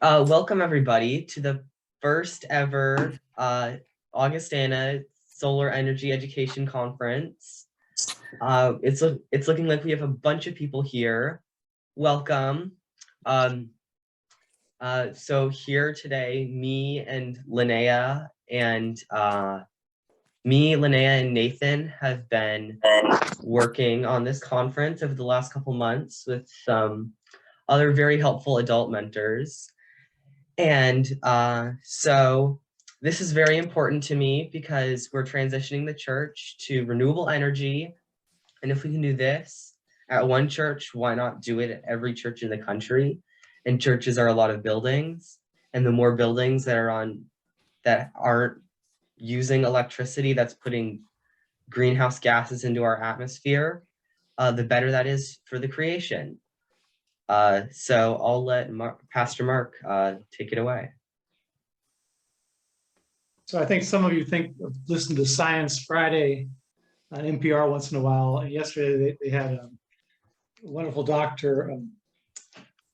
Welcome everybody to the first ever Augustana Solar Energy Education Conference. It's looking like we have a bunch of people here. Welcome. So here today, me, Linnea, and Nathan have been working on this conference over the last couple months with some other very helpful adult mentors. And so this is very important to me because we're transitioning the church to renewable energy. And if we can do this at one church, why not do it at every church in the country? And churches are a lot of buildings. And the more buildings that aren't using electricity, that's putting greenhouse gases into our atmosphere, the better that is for the creation. So I'll let Pastor Mark take it away. So I think some of you listen to Science Friday on NPR once in a while. And yesterday they had a wonderful doctor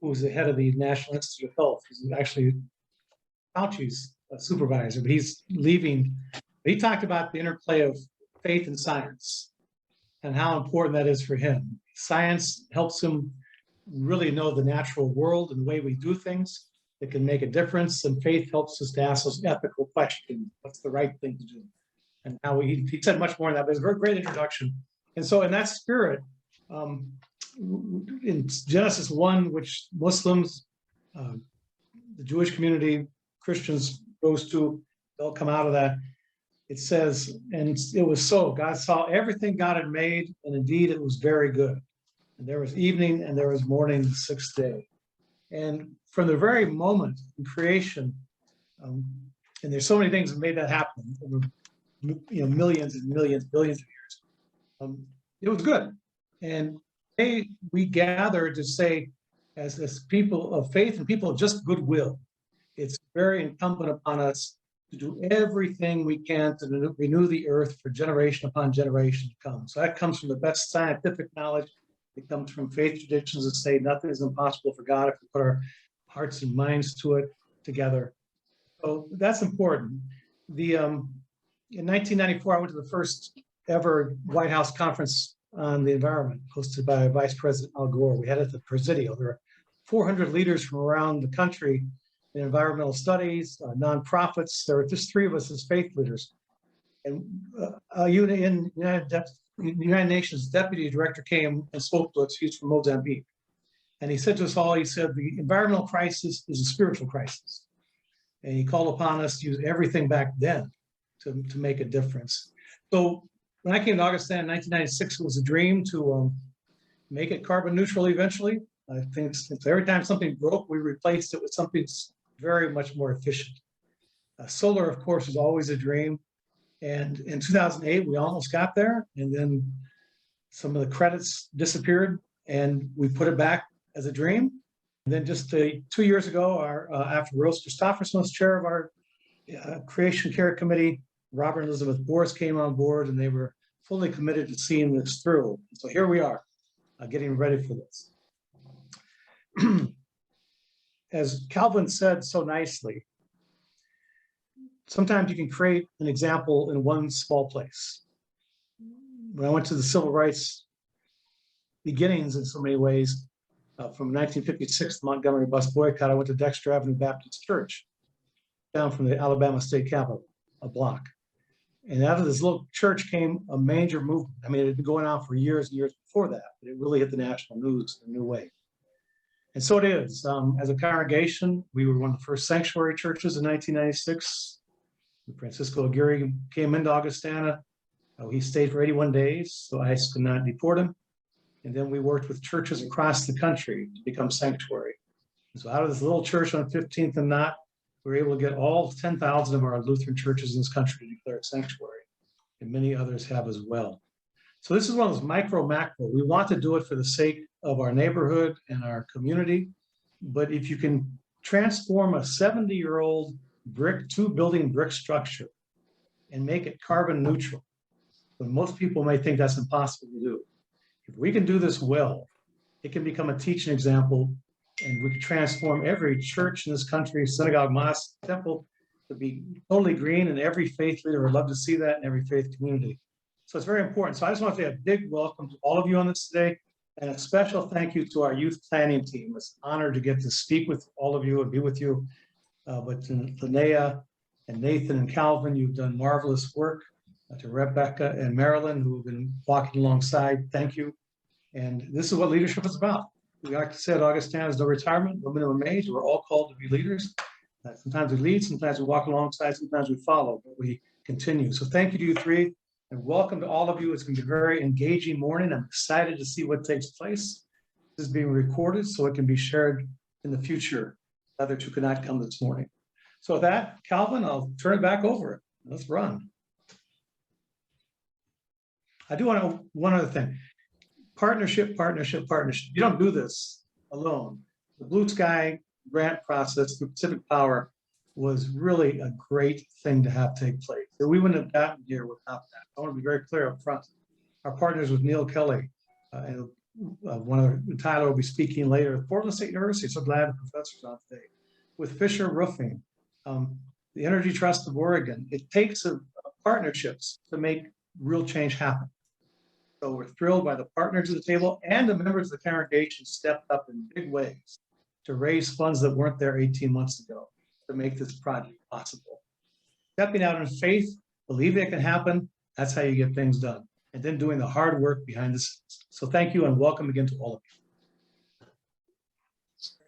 who was the head of the National Institute of Health. He's actually Fauci's supervisor, but he's leaving. He talked about the interplay of faith and science and how important that is for him. Science helps him really know the natural world and the way we do things that can make a difference, and faith helps us to ask those ethical questions. What's the right thing to do? And how he said much more than that, but it's a very great introduction. And so in that spirit, in Genesis 1, which Muslims, the Jewish community, Christians goes to, they'll come out of that. It says, and it was so, God saw everything God had made, and indeed it was very good. And there was evening and there was morning the sixth day. And from the very moment in creation, and there's so many things that made that happen over millions and millions, billions of years, it was good. And we gather to say, as people of faith and people of just goodwill, it's very incumbent upon us to do everything we can to renew the earth for generation upon generation to come. So that comes from the best scientific knowledge. It comes from faith traditions that say nothing is impossible for God if we put our hearts and minds to it together. So that's important. In 1994, I went to the first ever White House conference on the environment, hosted by Vice President Al Gore. We had it at the Presidio. There were 400 leaders from around the country in environmental studies, nonprofits. There were just three of us as faith leaders. And the United Nations Deputy Director came and spoke to us. He's from Mozambique. And he said to us all, he said, the environmental crisis is a spiritual crisis. And he called upon us to use everything back then to make a difference. So when I came to Augustana in 1996, it was a dream to make it carbon neutral eventually. I think every time something broke, we replaced it with something very much more efficient. Solar, of course, is always a dream. And in 2008, we almost got there. And then some of the credits disappeared and we put it back as a dream. And then just 2 years ago, after Rose Christopherson was chair of our Creation Care Committee, Robert and Elizabeth Boris came on board and they were fully committed to seeing this through. So here we are, getting ready for this. As Calvin said so nicely, sometimes you can create an example in one small place. When I went to the civil rights beginnings in so many ways, from 1956, the Montgomery bus boycott, I went to Dexter Avenue Baptist Church, down from the Alabama State Capitol, a block. And out of this little church came a major movement. I mean, it had been going on for years and years before that, but it really hit the national news in a new way. And so it is. As a congregation, we were one of the first sanctuary churches in 1996. Francisco Aguirre came into Augustana. He stayed for 81 days, so ICE could not deport him. And then we worked with churches across the country to become sanctuary. And so out of this little church on 15th and Knott, we were able to get all 10,000 of our Lutheran churches in this country to declare sanctuary. And many others have as well. So this is one of those macro. We want to do it for the sake of our neighborhood and our community. But if you can transform a 70-year-old two-building brick structure and make it carbon neutral, when most people may think that's impossible to do. If we can do this well, it can become a teaching example and we could transform every church in this country, synagogue, mosque, temple, to be totally green, and every faith leader would love to see that in every faith community. So it's very important. So I just want to say a big welcome to all of you on this today, and a special thank you to our youth planning team. It's an honor to get to speak with all of you and be with you. But to Linnea and Nathan and Calvin, you've done marvelous work. To Rebecca and Marilyn, who have been walking alongside, thank you. And this is what leadership is about. Like I said, Augustana is no retirement, no minimum age. We're all called to be leaders. Sometimes we lead, sometimes we walk alongside, sometimes we follow, but we continue. So thank you to you three, and welcome to all of you. It's going to be a very engaging morning. I'm excited to see what takes place. This is being recorded so it can be shared in the future. Others who could not come this morning. So with that, Calvin, I'll turn it back over. Let's run. I do want to, one other thing. Partnership, partnership, partnership. You don't do this alone. The Blue Sky grant process through Pacific Power was really a great thing to have take place. So we wouldn't have gotten here without that. I want to be very clear up front. Our partners with Neil Kelly, and Tyler will be speaking later at Portland State University. So glad the professor's on today. With Fisher Roofing, the Energy Trust of Oregon. It takes partnerships to make real change happen. So we're thrilled by the partners at the table, and the members of the congregation stepped up in big ways to raise funds that weren't there 18 months ago to make this project possible. Stepping out in faith, believing it can happen, that's how you get things done. And then doing the hard work behind the scenes. So thank you and welcome again to all of you.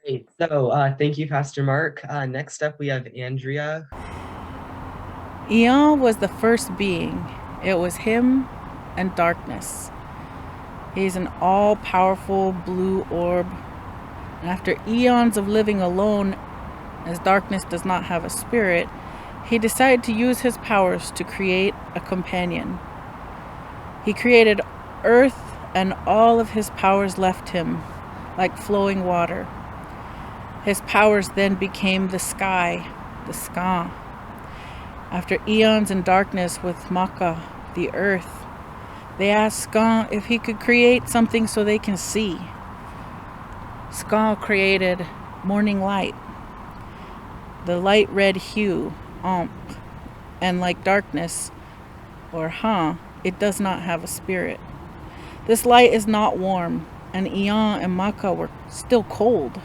Great. So thank you, Pastor Mark. Next up, we have Andrea. Eon was the first being. It was him and darkness. He's an all-powerful blue orb. And after eons of living alone, as darkness does not have a spirit, he decided to use his powers to create a companion. He created earth, and all of his powers left him, like flowing water. His powers then became the sky, the ska. After eons in darkness with Maka, the earth, they asked Ska if he could create something so they can see. Ska created morning light, the light red hue, Amp, and like darkness, or it does not have a spirit. This light is not warm, and Eon and Maka were still cold.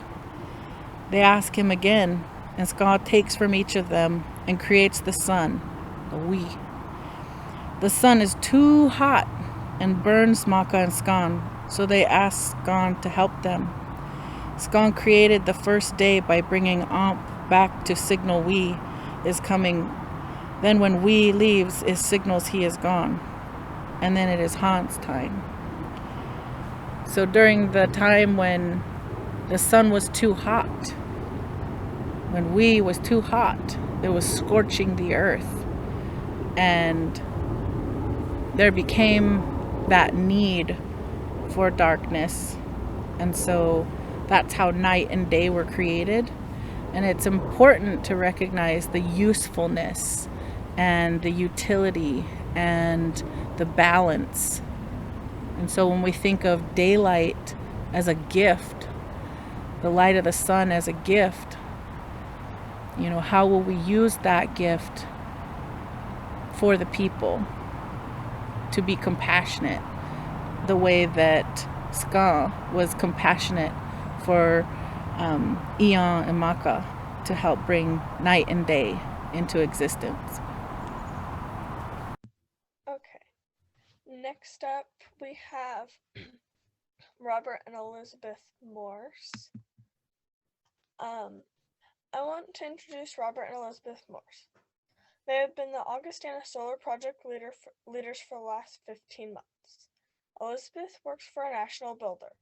They ask him again, and Ska takes from each of them and creates the sun, the we. The sun is too hot and burns Maka and Skan, so they ask Skan to help them. Skan created the first day by bringing Amp back to signal we is coming. Then when we leaves, it signals he is gone. And then it is Han's time. So during the time when the sun was too hot, when we was too hot, it was scorching the earth. And there became that need for darkness. And so that's how night and day were created. And it's important to recognize the usefulness and the utility and the balance. And so when we think of daylight as a gift, the light of the sun as a gift, how will we use that gift for the people to be compassionate the way that Ska was compassionate for Eon and Maka to help bring night and day into existence. Okay, next up we have Robert and Elizabeth Morse. I want to introduce Robert and Elizabeth Morse. They have been the Augustana Solar Project leaders for the last 15 months. Elizabeth works for a national builder.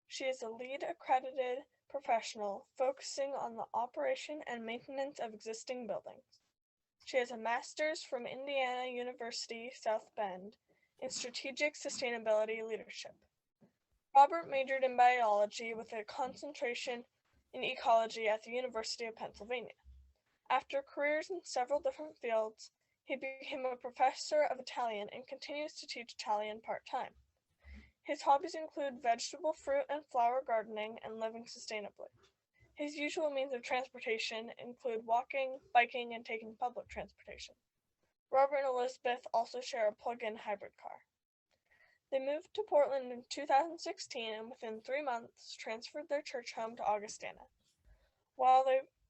She is a lead accredited professional focusing on the operation and maintenance of existing buildings. She has a master's from Indiana University South Bend in strategic sustainability leadership. Robert majored in biology with a concentration in ecology at the University of Pennsylvania. After careers in several different fields, he became a professor of Italian and continues to teach Italian part-time. His hobbies include vegetable, fruit, and flower gardening and living sustainably. His usual means of transportation include walking, biking, and taking public transportation. Robert and Elizabeth also share a plug-in hybrid car. They moved to Portland in 2016 and within 3 months transferred their church home to Augustana.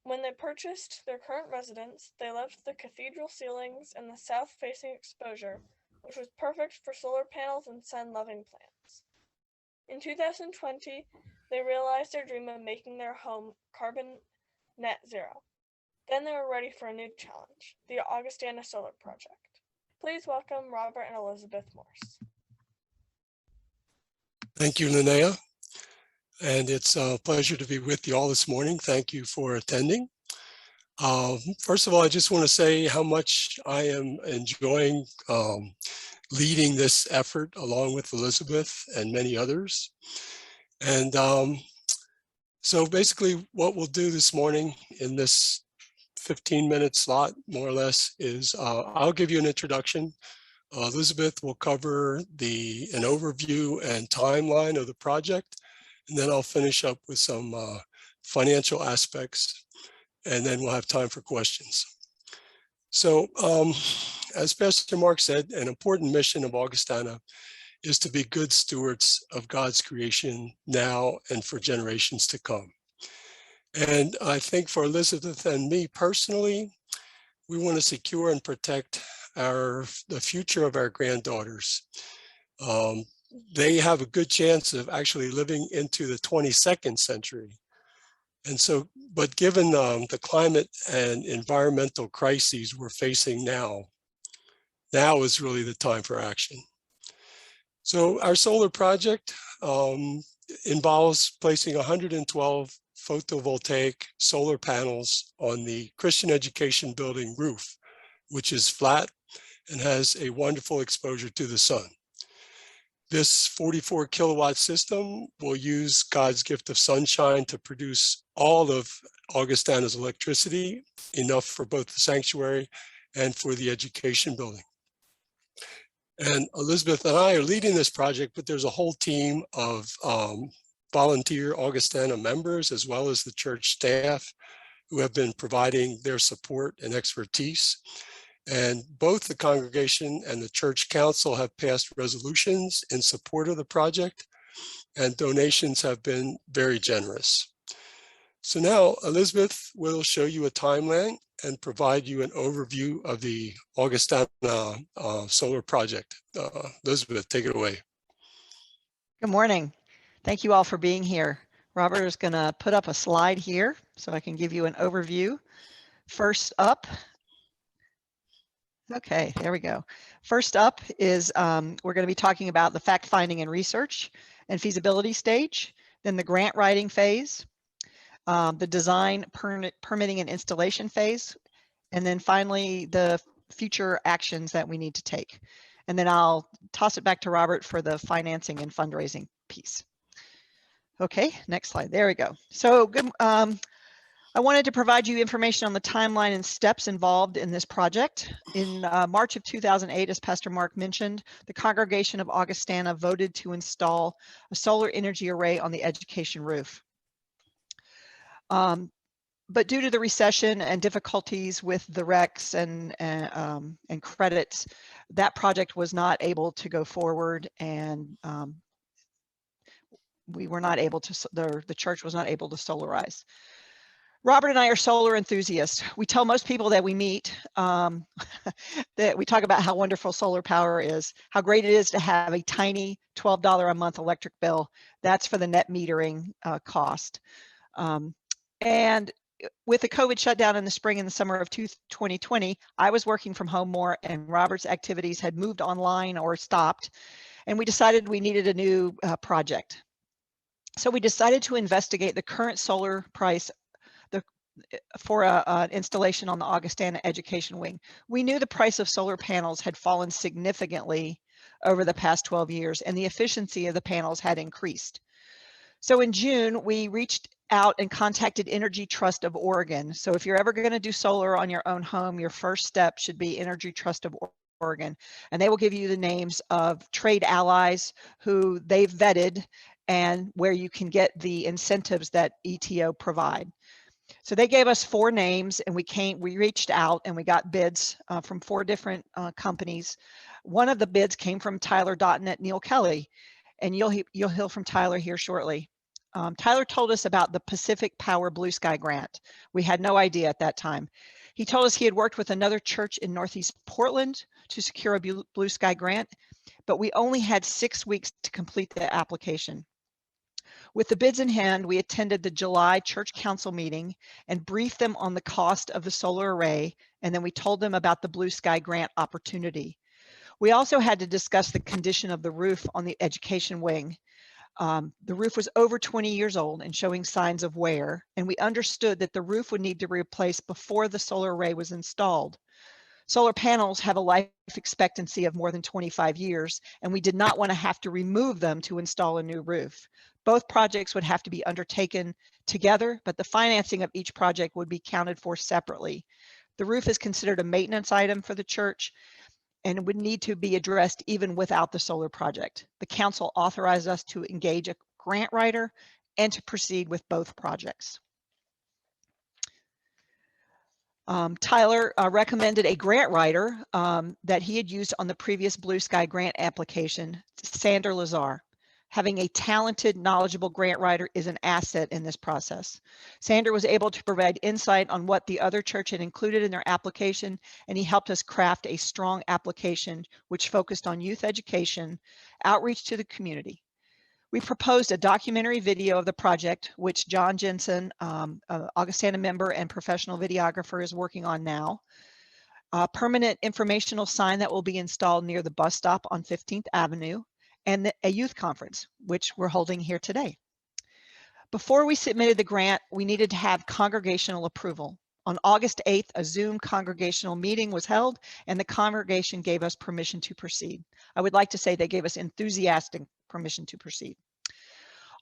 When they purchased their current residence, they left the cathedral ceilings and the south-facing exposure, which was perfect for solar panels and sun-loving plants. In 2020, they realized their dream of making their home carbon net zero. Then they were ready for a new challenge, the Augustana Solar Project. Please welcome Robert and Elizabeth Morse. Thank you, Linnea. And it's a pleasure to be with you all this morning. Thank you for attending. First of all, I just want to say how much I am enjoying leading this effort along with Elizabeth and many others. And so basically what we'll do this morning in this 15-minute slot, more or less, is I'll give you an introduction. Elizabeth will cover an overview and timeline of the project, and then I'll finish up with some financial aspects, and then we'll have time for questions. So as Pastor Mark said, an important mission of Augustana is to be good stewards of God's creation now and for generations to come. And I think for Elizabeth and me personally, we want to secure and protect the future of our granddaughters. They have a good chance of actually living into the 22nd century. And so, but given the climate and environmental crises we're facing now is really the time for action. So our solar project involves placing 112 photovoltaic solar panels on the Christian Education Building roof, which is flat and has a wonderful exposure to the sun. This 44 kilowatt system will use God's gift of sunshine to produce all of Augustana's electricity, enough for both the sanctuary and for the education building. And Elizabeth and I are leading this project, but there's a whole team of volunteer Augustana members, as well as the church staff, who have been providing their support and expertise. And both the congregation and the church council have passed resolutions in support of the project, and donations have been very generous. So now Elizabeth will show you a timeline and provide you an overview of the Augustana solar project. Elizabeth, take it away. Good morning. Thank you all for being here. Robert is going to put up a slide here so I can give you an overview. First up, okay, there we go. First up is we're going to be talking about the fact finding and research and feasibility stage, then the grant writing phase, the design, permitting and installation phase, and then finally the future actions that we need to take. And then I'll toss it back to Robert for the financing and fundraising piece. Okay, next slide. There we go. So good. I wanted to provide you information on the timeline and steps involved in this project. In March of 2008, as Pastor Mark mentioned, the Congregation of Augustana voted to install a solar energy array on the education roof. But due to the recession and difficulties with the RECs and credits, that project was not able to go forward, and we were not able to, the church was not able to solarize. Robert and I are solar enthusiasts. We tell most people that we meet that we talk about how wonderful solar power is, how great it is to have a tiny $12 a month electric bill. That's for the net metering cost. And with the COVID shutdown in the spring and the summer of 2020, I was working from home more, and Robert's activities had moved online or stopped, and we decided we needed a new project. So we decided to investigate the current solar price for an installation on the Augustana Education Wing. We knew the price of solar panels had fallen significantly over the past 12 years, and the efficiency of the panels had increased. So in June, we reached out and contacted Energy Trust of Oregon. So if you're ever going to do solar on your own home, your first step should be Energy Trust of Oregon, and they will give you the names of trade allies who they've vetted and where you can get the incentives that ETO provide. So they gave us 4 names, and we reached out and we got bids from 4 different companies. One of the bids came from Tyler.net Neil Kelly, and you'll hear from Tyler here shortly. Tyler told us about the Pacific Power Blue Sky Grant. We had no idea at that time. He told us he had worked with another church in Northeast Portland to secure a Blue Sky Grant, but we only had 6 weeks to complete the application. With the bids in hand, we attended the July church council meeting and briefed them on the cost of the solar array, and then we told them about the Blue Sky Grant opportunity. We also had to discuss the condition of the roof on the education wing. The roof was over 20 years old and showing signs of wear, and we understood that the roof would need to be replaced before the solar array was installed. Solar panels have a life expectancy of more than 25 years, and we did not want to have to remove them to install a new roof. Both projects would have to be undertaken together, but the financing of each project would be counted for separately. The roof is considered a maintenance item for the church and would need to be addressed even without the solar project. The council authorized us to engage a grant writer and to proceed with both projects. Tyler recommended a grant writer that he had used on the previous Blue Sky Grant application, Sander Lazar. Having a talented, knowledgeable grant writer is an asset in this process. Sander was able to provide insight on what the other church had included in their application, and he helped us craft a strong application which focused on youth education, outreach to the community. We proposed a documentary video of the project, which John Jensen, Augustana member and professional videographer, is working on now. A permanent informational sign that will be installed near the bus stop on 15th Avenue, and a youth conference, which we're holding here today. Before we submitted the grant, we needed to have congregational approval. On August 8th, a Zoom congregational meeting was held, and the congregation gave us permission to proceed. I would like to say they gave us enthusiastic permission to proceed.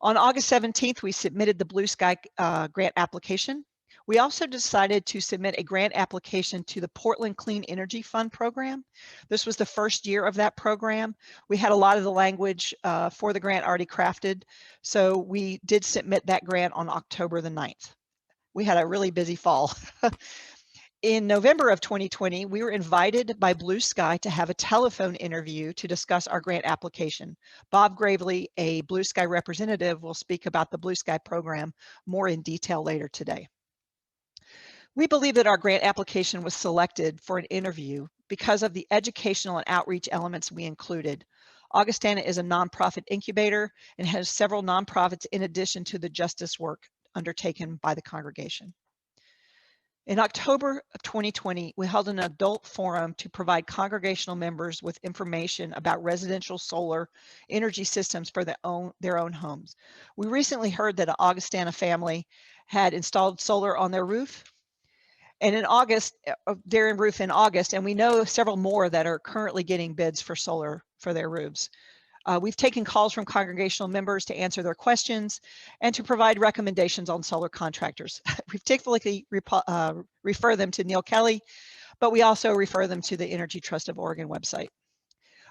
On August 17th, we submitted the Blue Sky grant application. We also decided to submit a grant application to the Portland Clean Energy Fund program. This was the first year of that program. We had a lot of the language for the grant already crafted, so we did submit that grant on October the 9th. We had a really busy fall. In November of 2020, we were invited by Blue Sky to have a telephone interview to discuss our grant application. Bob Gravely, a Blue Sky representative, will speak about the Blue Sky program more in detail later today. We believe that our grant application was selected for an interview because of the educational and outreach elements we included. Augustana is a nonprofit incubator and has several nonprofits in addition to the justice work undertaken by the congregation. In October of 2020, we held an adult forum to provide congregational members with information about residential solar energy systems for their own homes. We recently heard that an Augustana family had installed solar on their roof. And in August, their roof in August, and we know several more that are currently getting bids for solar for their roofs. We've taken calls from congregational members to answer their questions and to provide recommendations on solar contractors. We typically refer them to Neil Kelly, but we also refer them to the Energy Trust of Oregon website.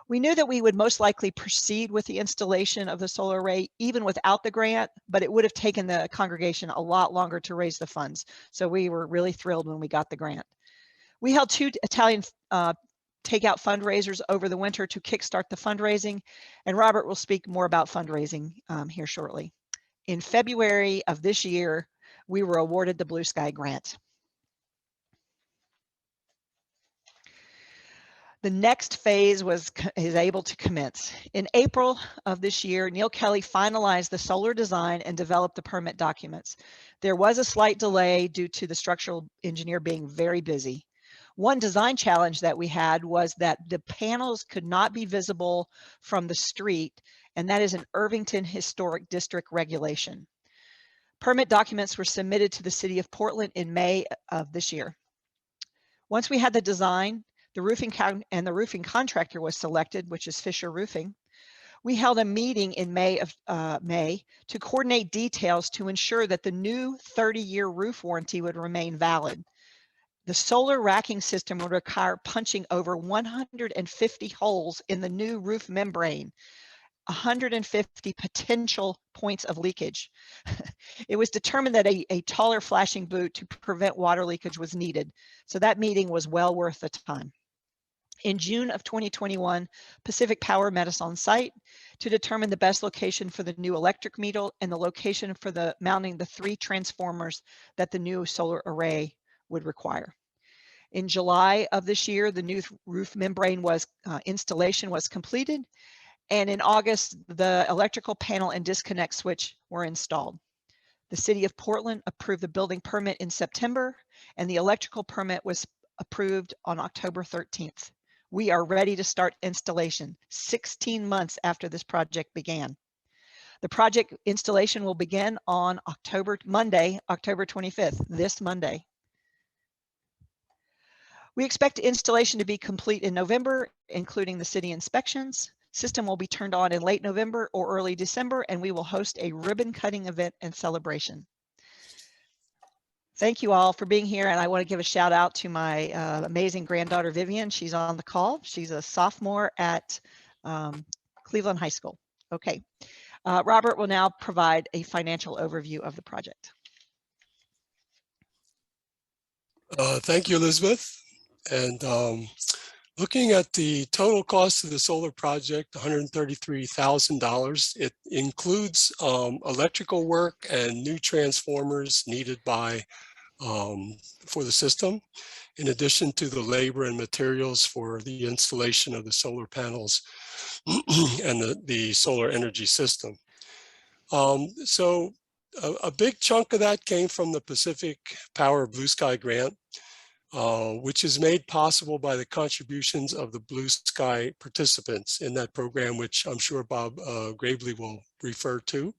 We knew that we would most likely proceed with the installation of the solar array even without the grant, but it would have taken the congregation a lot longer to raise the funds. So we were really thrilled when we got the grant. We held 2 Italian takeout fundraisers over the winter to kickstart the fundraising, and Robert will speak more about fundraising here shortly. In February of this year, we were awarded the Blue Sky grant. The next phase is able to commence. In April of this year, Neil Kelly finalized the solar design and developed the permit documents. There was a slight delay due to the structural engineer being very busy. One design challenge that we had was that the panels could not be visible from the street, and that is an Irvington Historic District regulation. Permit documents were submitted to the City of Portland in May of this year. Once we had the design, the roofing contractor was selected, which is Fisher Roofing. We held a meeting in May to coordinate details to ensure that the new 30-year roof warranty would remain valid. The solar racking system would require punching over 150 holes in the new roof membrane. 150 potential points of leakage. It was determined that a taller flashing boot to prevent water leakage was needed. So that meeting was well worth the time. In June of 2021, Pacific Power met us on site to determine the best location for the new electric meter and the location for the mounting the 3 transformers that the new solar array would require. In July of this year, the new roof membrane installation was completed, and in August, the electrical panel and disconnect switch were installed. The City of Portland approved the building permit in September, and the electrical permit was approved on October 13th. We are ready to start installation 16 months after this project began. The project installation will begin on Monday, October 25th, this Monday. We expect installation to be complete in November, including the city inspections. System will be turned on in late November or early December, and we will host a ribbon cutting event and celebration. Thank you all for being here, and I want to give a shout out to my amazing granddaughter, Vivian. She's on the call. She's a sophomore at Cleveland High School. Okay, Robert will now provide a financial overview of the project. Thank you, Elizabeth. And looking at the total cost of the solar project, $133,000, it includes electrical work and new transformers needed for the system, in addition to the labor and materials for the installation of the solar panels and the solar energy system. So a big chunk of that came from the Pacific Power Blue Sky grant, which is made possible by the contributions of the Blue Sky participants in that program, which I'm sure Bob Gravely will refer to.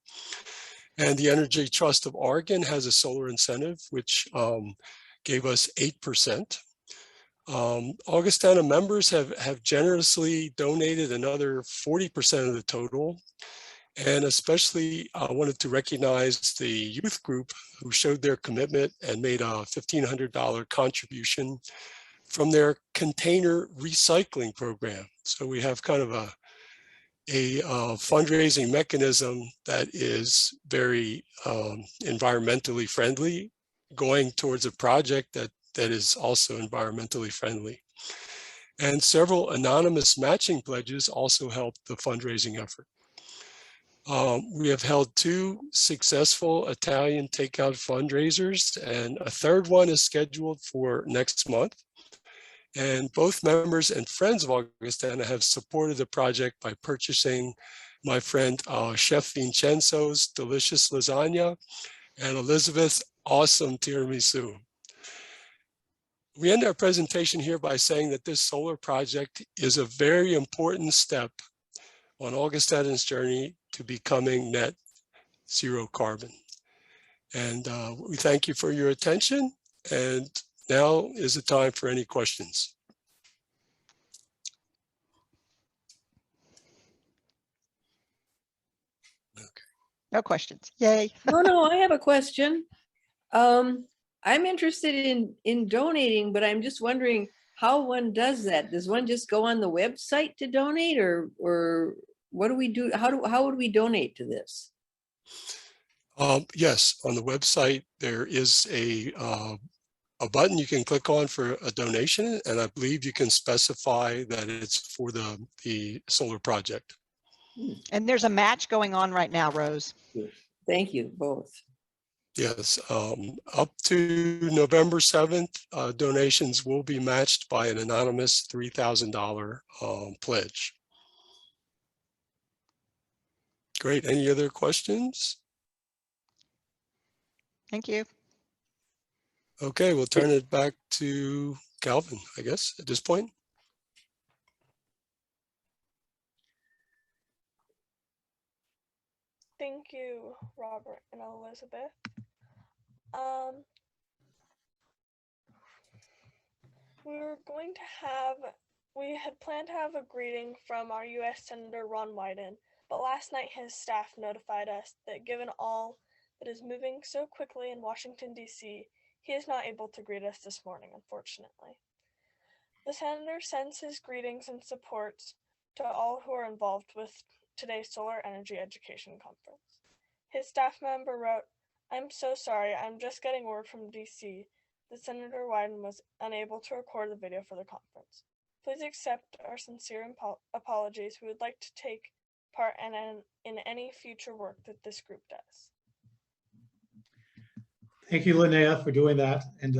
And the Energy Trust of Oregon has a solar incentive, which gave us 8%. Augustana members have generously donated another 40% of the total. And especially I wanted to recognize the youth group who showed their commitment and made a $1,500 contribution from their container recycling program. So we have kind of a fundraising mechanism that is very environmentally friendly, going towards a project that is also environmentally friendly. And several anonymous matching pledges also helped the fundraising effort. We have held 2 successful Italian takeout fundraisers, and a third one is scheduled for next month. And both members and friends of Augustana have supported the project by purchasing my friend Chef Vincenzo's delicious lasagna and Elizabeth's awesome tiramisu. We end our presentation here by saying that this solar project is a very important step on Augustana's journey to becoming net zero carbon. And we thank you for your attention. And now is the time for any questions. Okay. No questions. Yay. No, I have a question. I'm interested in donating, but I'm just wondering how one does that. Does one just go on the website to donate, or what do we do? How would we donate to this? Yes, on the website, there is a button you can click on for a donation, and I believe you can specify that it's for the solar project. And there's a match going on right now, Rose. Thank you, both. Yes, up to November 7th, donations will be matched by an anonymous $3,000 pledge. Great. Any other questions? Thank you. Okay, we'll turn it back to Calvin, I guess, at this point. Thank you, Robert and Elizabeth. We had planned to have a greeting from our U.S. Senator Ron Wyden, but last night his staff notified us that given all that is moving so quickly in Washington, D.C., he is not able to greet us this morning, unfortunately. The senator sends his greetings and supports to all who are involved with today's Solar Energy Education Conference. His staff member wrote, "I'm so sorry, I'm just getting word from DC that Senator Wyden was unable to record the video for the conference. Please accept our sincere apologies. We would like to take part in any future work that this group does." Thank you, Linnea, for doing that. And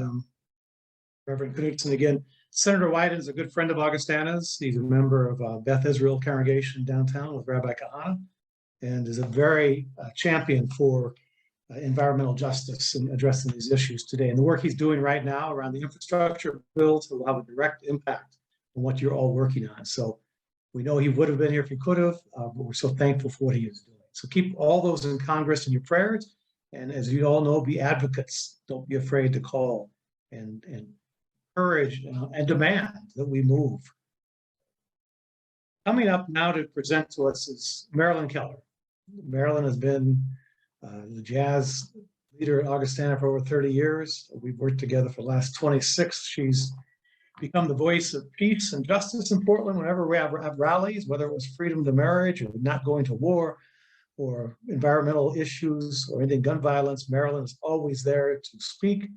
Reverend Knudsen again. Senator Wyden is a good friend of Augustana's. He's a member of Beth Israel congregation downtown with Rabbi Kahana, and is a very champion for environmental justice and addressing these issues today. And the work he's doing right now around the infrastructure bills will have a direct impact on what you're all working on. So we know he would have been here if he could have, but we're so thankful for what he is doing. So keep all those in Congress in your prayers. And as you all know, be advocates. Don't be afraid to call and encourage and demand that we move. Coming up now to present to us is Marilyn Keller. Marilyn has been the jazz leader at Augustana for over 30 years. We've worked together for the last 26. She's become the voice of peace and justice in Portland whenever we have rallies, whether it was freedom to marriage or not going to war or environmental issues or ending gun violence. Marilyn is always there to speak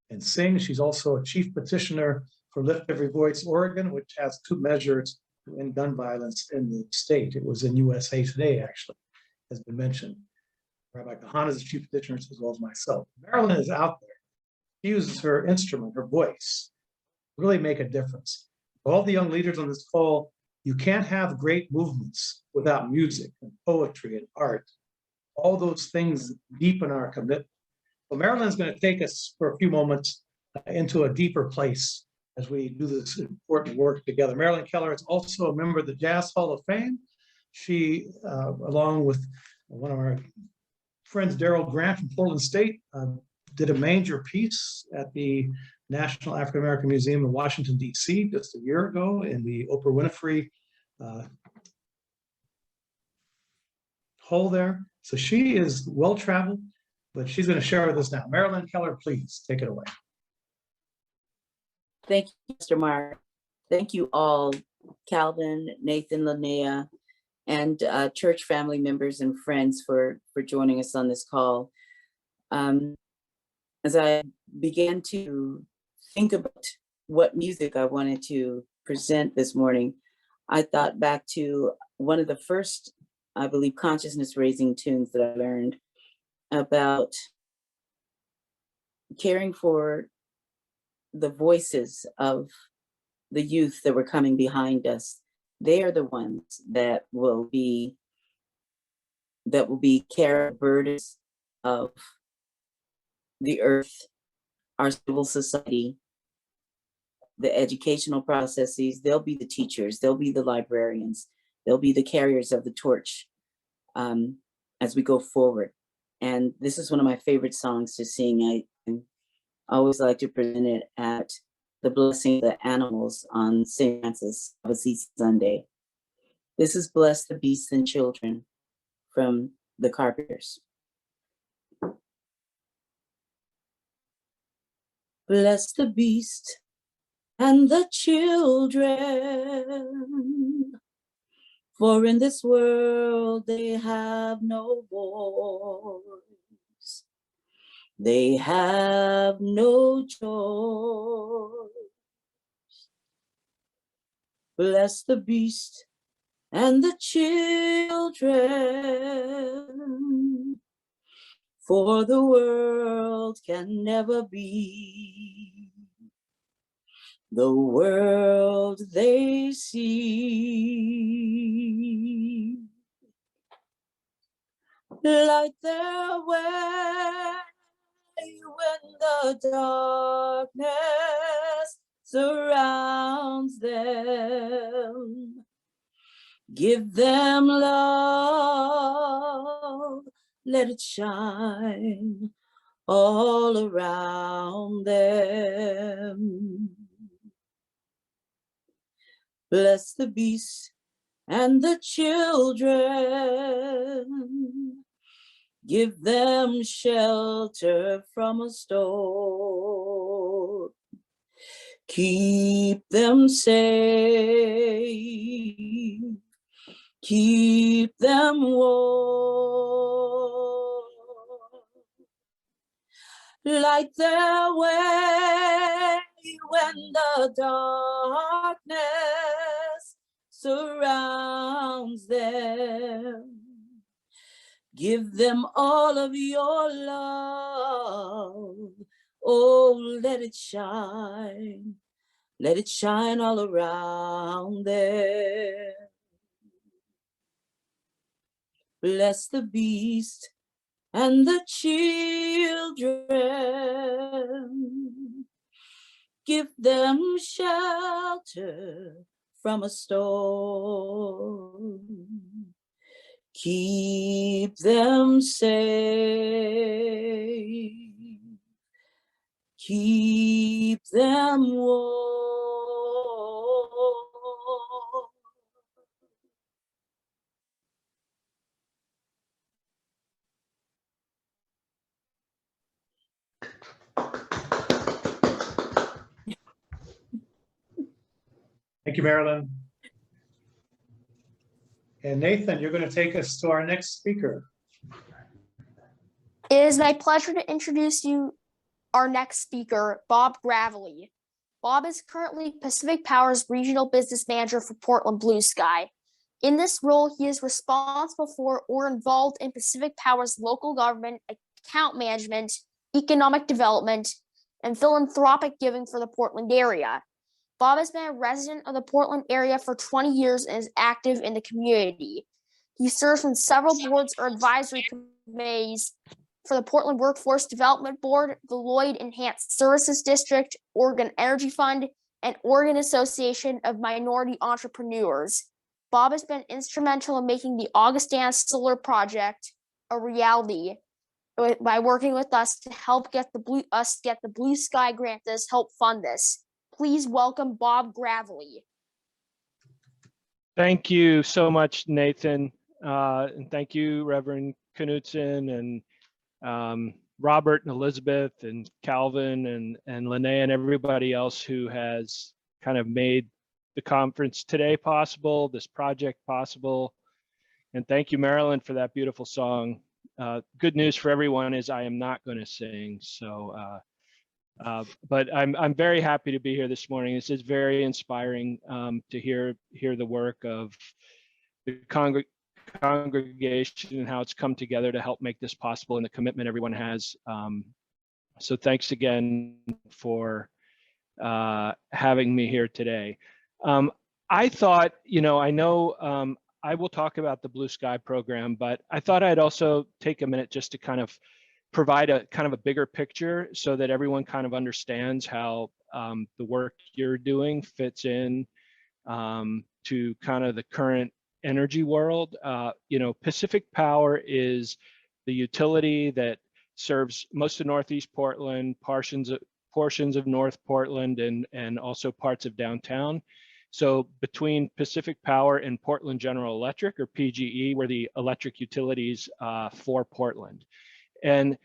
and sing. She's also a chief petitioner for Lift Every Voice Oregon, which has 2 measures to end gun violence in the state. It was in USA Today, actually, has been mentioned. Rabbi Kahana is the chief petitioner as well as myself. Marilyn is out there. She uses her instrument, her voice, to really make a difference. All the young leaders on this call, you can't have great movements without music and poetry and art. All those things deepen our commitment. Well, Marilyn's going to take us for a few moments into a deeper place as we do this important work together. Marilyn Keller is also a member of the Jazz Hall of Fame. She, along with one of our friends, Daryl Grant from Portland State, did a major piece at the National African American Museum in Washington, D.C. just a year ago in the Oprah Winfrey hall there. So she is well-traveled, but she's going to share with us now. Marilyn Keller, please take it away. Thank you, Mr. Mark. Thank you all, Calvin, Nathan, Linnea, and church family members and friends for joining us on this call. As I began to think about what music I wanted to present this morning, I thought back to one of the first, I believe, consciousness raising tunes that I learned about caring for the voices of the youth that were coming behind us. They are the ones that will be carrying the burdens of the earth, our civil society, the educational processes. They'll be the teachers, they'll be the librarians, they'll be the carriers of the torch as we go forward. And this is one of my favorite songs to sing. I always like to present it at the Blessing of the Animals on St. Francis of Assisi Sunday. This is Bless the Beasts and Children from the Carpenters. Bless the beast and the children, for in this world they have no voice, they have no choice. Bless the beast and the children, for the world can never be the world they see. Light their way when the darkness surrounds them. Give them love, let it shine all around them. Bless the beast and the children, give them shelter from a storm. Keep them safe keep them warm. Light their way when the darkness surrounds them. Give them all of your love. Oh, let it shine all around them. Bless the beast and the children. Give them shelter from a storm. Keep them safe. Keep them warm. Thank you, Marilyn. And Nathan, you're going to take us to our next speaker. It is my pleasure to introduce you our next speaker, Bob Gravely. Bob is currently Pacific Power's Regional Business Manager for Portland Blue Sky. In this role, he is responsible for or involved in Pacific Power's local government, account management, economic development, and philanthropic giving for the Portland area. Bob has been a resident of the Portland area for 20 years and is active in the community. He serves on several boards or advisory committees for the Portland Workforce Development Board, the Lloyd Enhanced Services District, Oregon Energy Fund, and Oregon Association of Minority Entrepreneurs. Bob has been instrumental in making the Augustana Solar Project a reality by working with us to help get the Blue Sky grant to help fund this. Please welcome Bob Gravely. Thank you so much, Nathan. And thank you, Reverend Knudsen and Robert and Elizabeth and Calvin and Lene and everybody else who has kind of made the conference today possible, this project possible. And thank you, Marilyn, for that beautiful song. Good news for everyone is I am not going to sing. So, but I'm very happy to be here this morning. This is very inspiring to hear the work of the congregation and how it's come together to help make this possible and the commitment everyone has. So thanks again for having me here today. I thought, I know I will talk about the Blue Sky program, but I thought I'd also take a minute just to kind of provide a kind of a bigger picture so that everyone kind of understands how the work you're doing fits in to kind of the current energy world. Pacific Power is the utility that serves most of Northeast Portland, portions of North Portland, and also parts of downtown. So between Pacific Power and Portland General Electric, or PGE, we're the electric utilities for Portland. And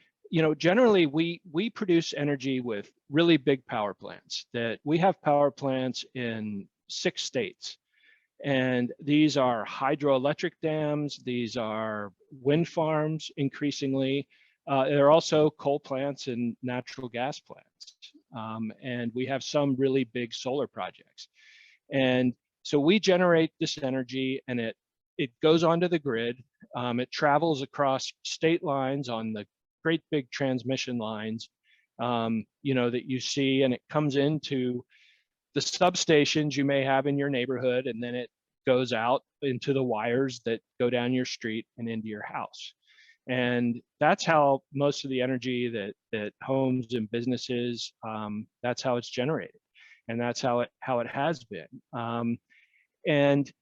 generally we produce energy with really big power plants. That we have power plants in 6 states. And these are hydroelectric dams, these are wind farms increasingly. There are also coal plants and natural gas plants. And we have some really big solar projects. And so we generate this energy and it goes onto the grid. It travels across state lines on the great big transmission lines, that you see, and it comes into the substations you may have in your neighborhood, and then it goes out into the wires that go down your street and into your house. And that's how most of the energy that homes and businesses, that's how it's generated. And that's how it has been. And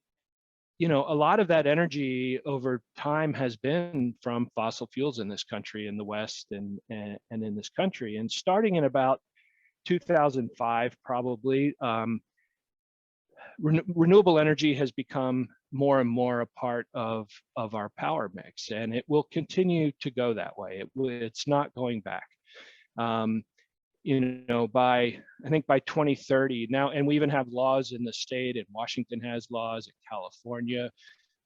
a lot of that energy over time has been from fossil fuels in this country, in the West and in this country. And starting in about 2005, probably, renewable energy has become more and more a part of our power mix, and it will continue to go that way. It's not going back. I think by 2030 now, and we even have laws in the state, and Washington has laws, in California,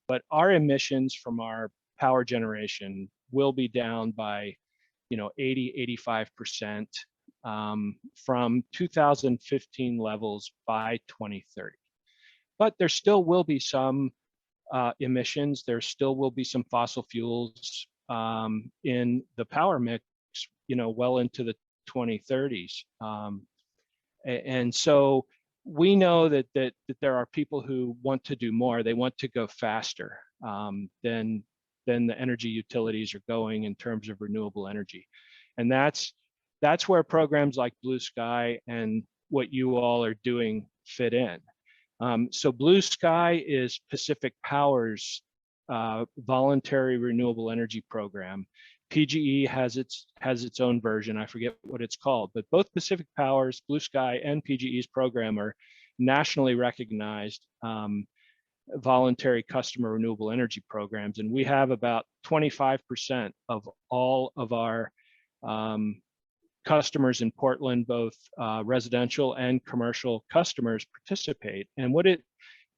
but our emissions from our power generation will be down by 80-85% from 2015 levels by 2030. But there still will be some emissions. There still will be some fossil fuels in the power mix, well into the 2030s. And so we know that there are people who want to do more. They want to go faster than the energy utilities are going in terms of renewable energy. And that's where programs like Blue Sky and what you all are doing fit in. So Blue Sky is Pacific Power's voluntary renewable energy program. PGE has its own version. I forget what it's called, but both Pacific Power's, Blue Sky, and PGE's program are nationally recognized voluntary customer renewable energy programs. And we have about 25% of all of our customers in Portland, both residential and commercial customers, participate. And what it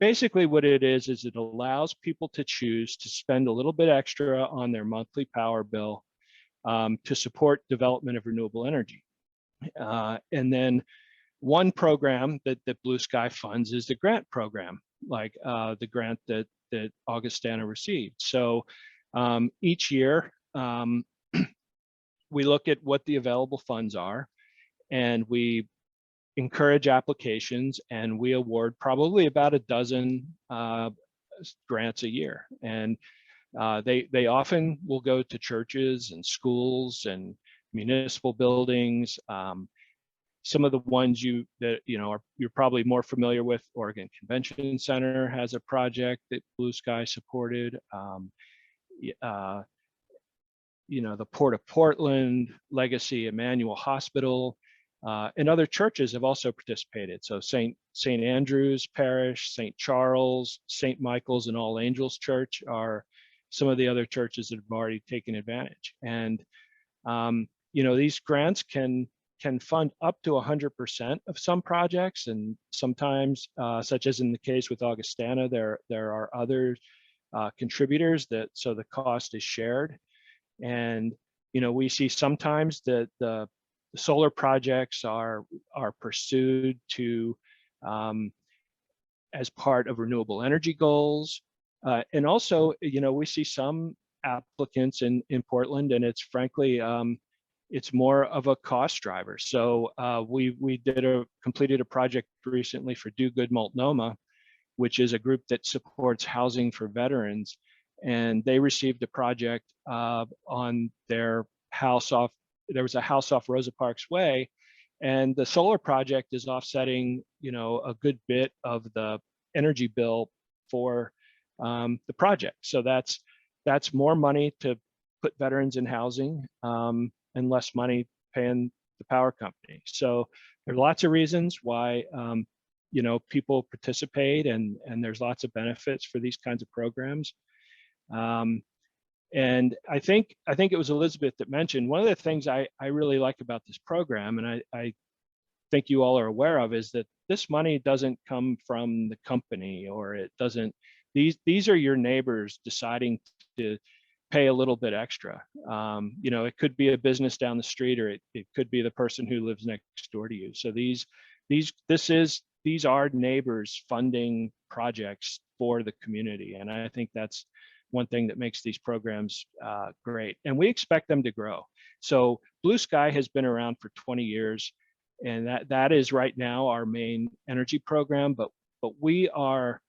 is it allows people to choose to spend a little bit extra on their monthly power bill to support development of renewable energy. And then one program that Blue Sky funds is the grant program, like the grant that Augustana received. So each year, we look at what the available funds are, and we encourage applications, and we award probably about a dozen grants a year. And they often will go to churches and schools and municipal buildings. Some of the ones you're probably more familiar with. Oregon Convention Center has a project that Blue Sky supported. The Port of Portland, Legacy Emmanuel Hospital, and other churches have also participated. So St. Andrew's Parish, St. Charles, St. Michael's, and All Angels Church are some of the other churches that have already taken advantage. And these grants can fund up to 100% of some projects, and sometimes, such as in the case with Augustana, there are other contributors so the cost is shared. And we see sometimes that the solar projects are pursued to as part of renewable energy goals, and also we see some applicants in Portland, and it's frankly it's more of a cost driver. So we completed a project recently for Do Good Multnomah, which is a group that supports housing for veterans. And they received a project on their house there was a house off Rosa Parks Way, and the solar project is offsetting, a good bit of the energy bill for the project. So that's more money to put veterans in housing and less money paying the power company. So there are lots of reasons why people participate, and there's lots of benefits for these kinds of programs. And I think it was Elizabeth that mentioned one of the things I really like about this program, and I think you all are aware of, is that this money doesn't come from the company, or it doesn't. These are your neighbors deciding to pay a little bit extra. It could be a business down the street, or it could be the person who lives next door to you. So these are neighbors funding projects for the community, and I think that's one thing that makes these programs great, and we expect them to grow. So Blue Sky has been around for 20 years, and that is right now our main energy program. But we are,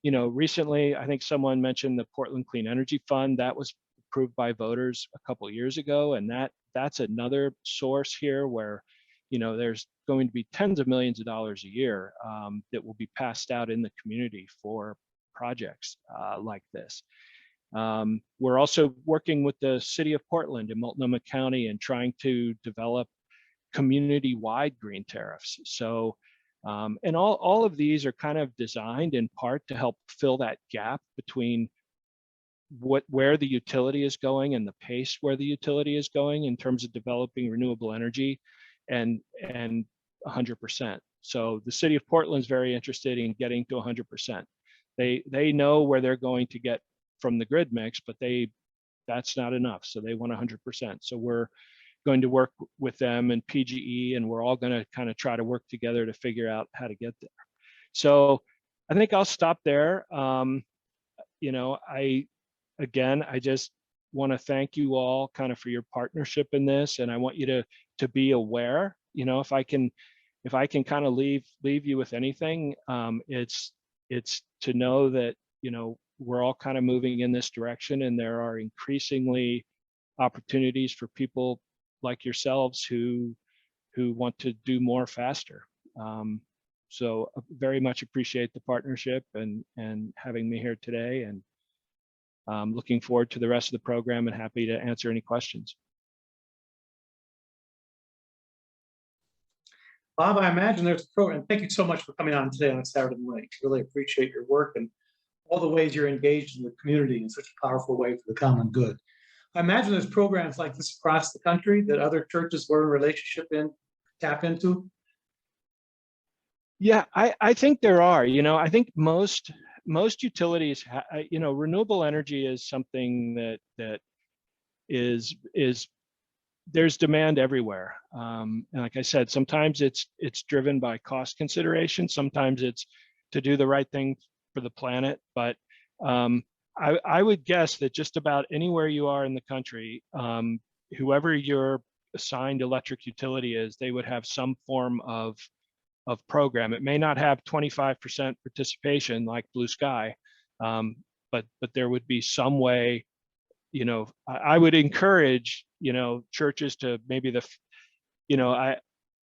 recently, I think someone mentioned the Portland Clean Energy Fund that was approved by voters a couple of years ago, and that's another source here where, there's going to be tens of millions of dollars a year that will be passed out in the community for projects like this. We're also working with the city of Portland and Multnomah County and trying to develop community-wide green tariffs. So, and all of these are kind of designed in part to help fill that gap between where the utility is going and the pace where the utility is going in terms of developing renewable energy and 100%. So the city of Portland is very interested in getting to 100%. They know where they're going to get from the grid mix, but that's not enough. So they want 100%. So we're going to work with them and PGE, and we're all going to kind of try to work together to figure out how to get there. So I think I'll stop there. You know, I just want to thank you all kind of for your partnership in this, and I want you to be aware. You know, if I can kind of leave you with anything, it's to know that, you know, we're all kind of moving in this direction, and there are increasingly opportunities for people like yourselves who want to do more faster. So very much appreciate the partnership and having me here today, and looking forward to the rest of the program and happy to answer any questions. Bob, I imagine there's a program. Thank you so much for coming on today on a Saturday morning. Really appreciate your work and all the ways you're engaged in the community in such a powerful way for the common good. I imagine there's programs like this across the country that other churches we're in relationship tap into. Yeah, I think there are. You know, I think most utilities, you know, renewable energy is something that is there's demand everywhere. And like I said, sometimes it's driven by cost consideration. Sometimes it's to do the right thing for the planet. But I would guess that just about anywhere you are in the country, whoever your assigned electric utility is, they would have some form of program. It may not have 25% participation like Blue Sky, but there would be some way. You know, I would encourage, you know, churches to maybe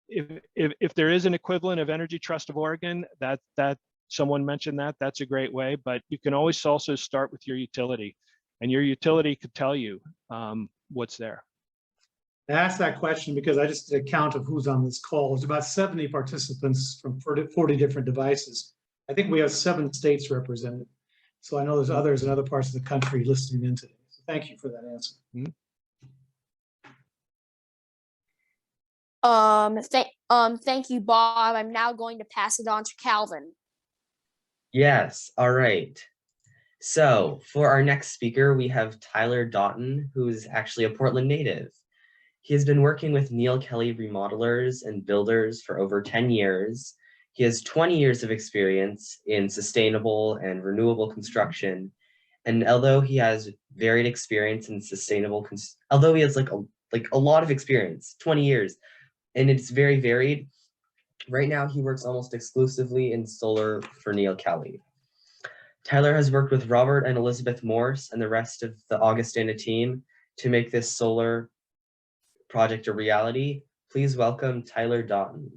if there is an equivalent of Energy Trust of Oregon, that someone mentioned that's a great way, but you can always also start with your utility, and your utility could tell you what's there. I asked that question because I just did a count of who's on this call. There's about 70 participants from 40 different devices. I think we have 7 states represented. So I know there's others in other parts of the country listening in today. So thank you for that answer. Thank you, Bob. I'm now going to pass it on to Calvin. Yes, all right. So for our next speaker, we have Tyler Doughton, who is actually a Portland native. He has been working with Neil Kelly remodelers and builders for over 10 years. He has 20 years of experience in sustainable and renewable construction. And although he has varied experience in sustainable, although he has like a lot of experience, 20 years, and it's very varied, right now he works almost exclusively in solar for Neil Kelly. Tyler has worked with Robert and Elizabeth Morse and the rest of the Augustana team to make this solar project a reality. Please welcome Tyler Doughton.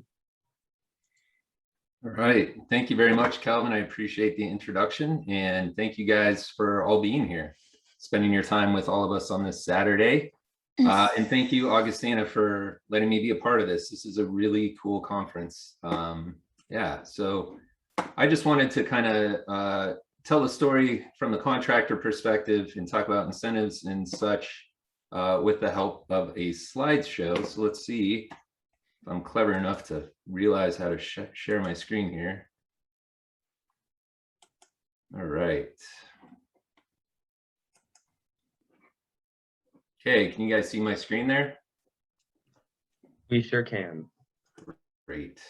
All right, thank you very much, Calvin. I appreciate the introduction, and thank you guys for all being here, spending your time with all of us on this Saturday. And thank you, Augustana, for letting me be a part of this. This is a really cool conference. Yeah, so I just wanted to kind of tell the story from the contractor perspective and talk about incentives and such with the help of a slideshow. So let's see if I'm clever enough to realize how to share my screen here. All right. Okay, can you guys see my screen there? We sure can. Great.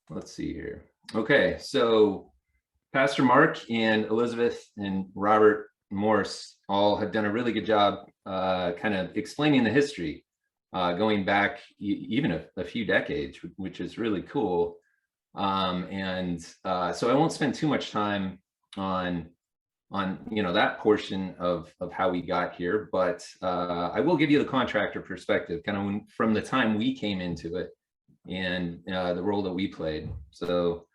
Let's see here. Okay, so Pastor Mark and Elizabeth and Robert Morse all have done a really good job kind of explaining the history going back even a few decades, which is really cool. So I won't spend too much time on that portion of how we got here, but I will give you the contractor perspective, kind of from the time we came into it and the role that we played. So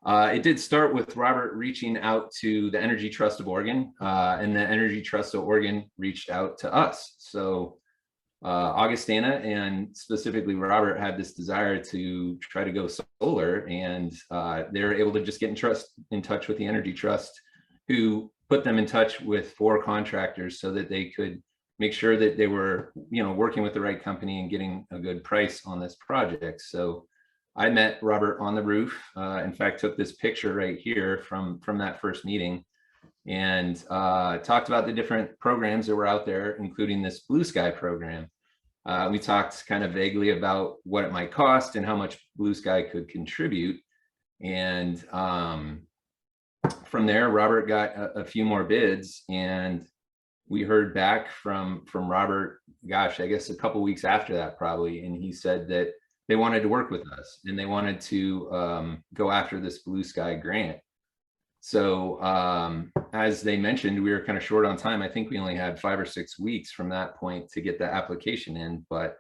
it did start with Robert reaching out to the Energy Trust of Oregon, and the Energy Trust of Oregon reached out to us. So Augustana and specifically Robert had this desire to try to go solar, and they were able to just get in touch with the Energy Trust, who put them in touch with 4 contractors so that they could make sure that they were, working with the right company and getting a good price on this project. So I met Robert on the roof. In fact, took this picture right here from that first meeting. and talked about the different programs that were out there, including this Blue Sky program. We talked kind of vaguely about what it might cost and how much Blue Sky could contribute. And from there, Robert got a few more bids, and we heard back from Robert, gosh, I guess a couple weeks after that probably, and he said that they wanted to work with us and they wanted to go after this Blue Sky grant. So as they mentioned, we were kind of short on time. I think we only had 5 or 6 weeks from that point to get the application in, but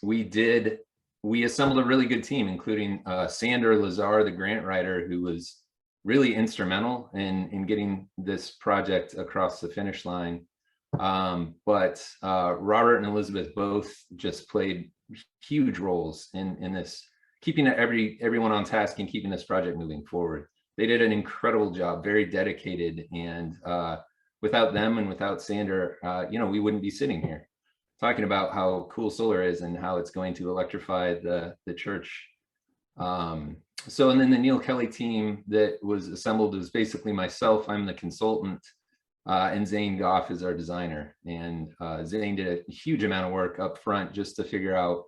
we assembled a really good team, including Sander Lazar, the grant writer, who was really instrumental in getting this project across the finish line. But Robert and Elizabeth both just played huge roles in this, keeping everyone on task and keeping this project moving forward. They did an incredible job, very dedicated, and without them and without Sander, we wouldn't be sitting here talking about how cool solar is and how it's going to electrify the church. So, and then the Neil Kelly team that was assembled is basically myself. I'm the consultant, and Zane Goff is our designer. And Zane did a huge amount of work up front just to figure out,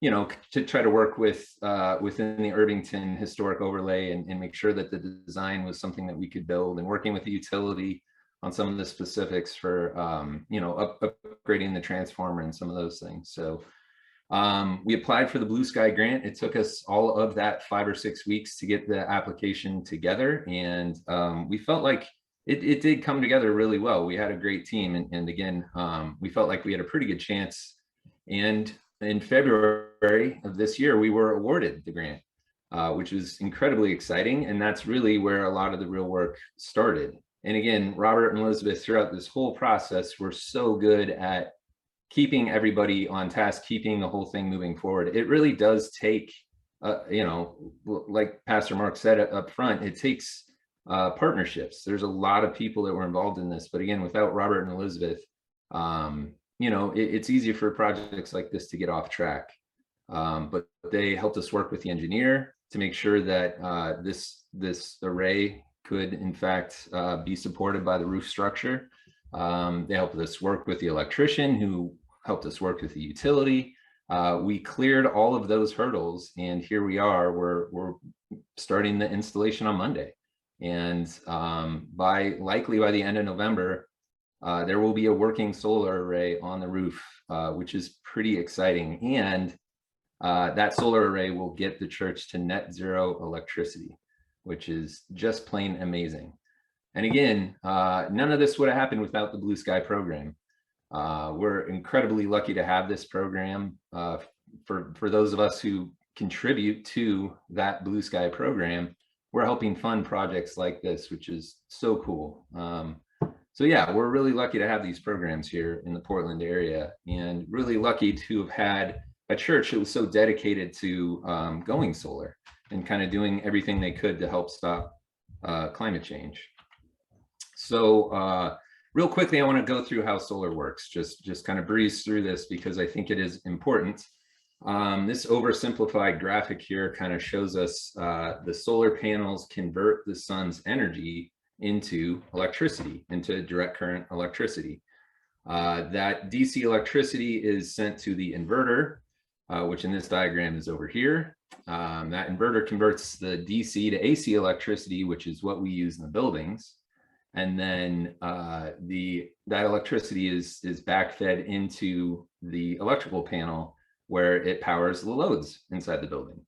to try to work with within the Irvington historic overlay and make sure that the design was something that we could build, and working with the utility on some of the specifics for, upgrading the transformer and some of those things. So we applied for the Blue Sky grant. It took us all of that 5 or 6 weeks to get the application together. And we felt like it did come together really well. We had a great team. And again, we felt like we had a pretty good chance. And in February of this year, we were awarded the grant, which was incredibly exciting. And that's really where a lot of the real work started. And again, Robert and Elizabeth, throughout this whole process, were so good at keeping everybody on task, keeping the whole thing moving forward. It really does take, like Pastor Mark said up front, it takes partnerships. There's a lot of people that were involved in this, but again, without Robert and Elizabeth, it's easy for projects like this to get off track. But they helped us work with the engineer to make sure that this array could in fact be supported by the roof structure. They helped us work with the electrician, who helped us work with the utility. We cleared all of those hurdles, and here we are. We're starting the installation on Monday, and likely by the end of November, there will be a working solar array on the roof, which is pretty exciting. And that solar array will get the church to net zero electricity, which is just plain amazing. And again, none of this would have happened without the Blue Sky program. We're incredibly lucky to have this program. For those of us who contribute to that Blue Sky program, we're helping fund projects like this, which is so cool. So yeah, we're really lucky to have these programs here in the Portland area, and really lucky to have had a church that was so dedicated to going solar and kind of doing everything they could to help stop climate change. So real quickly, I want to go through how solar works, just kind of breeze through this because I think it is important. This oversimplified graphic here kind of shows us the solar panels convert the sun's energy into electricity, into direct current electricity. That DC electricity is sent to the inverter, which in this diagram is over here. That inverter converts the DC to AC electricity, which is what we use in the buildings. And then that electricity is backfed into the electrical panel where it powers the loads inside the building.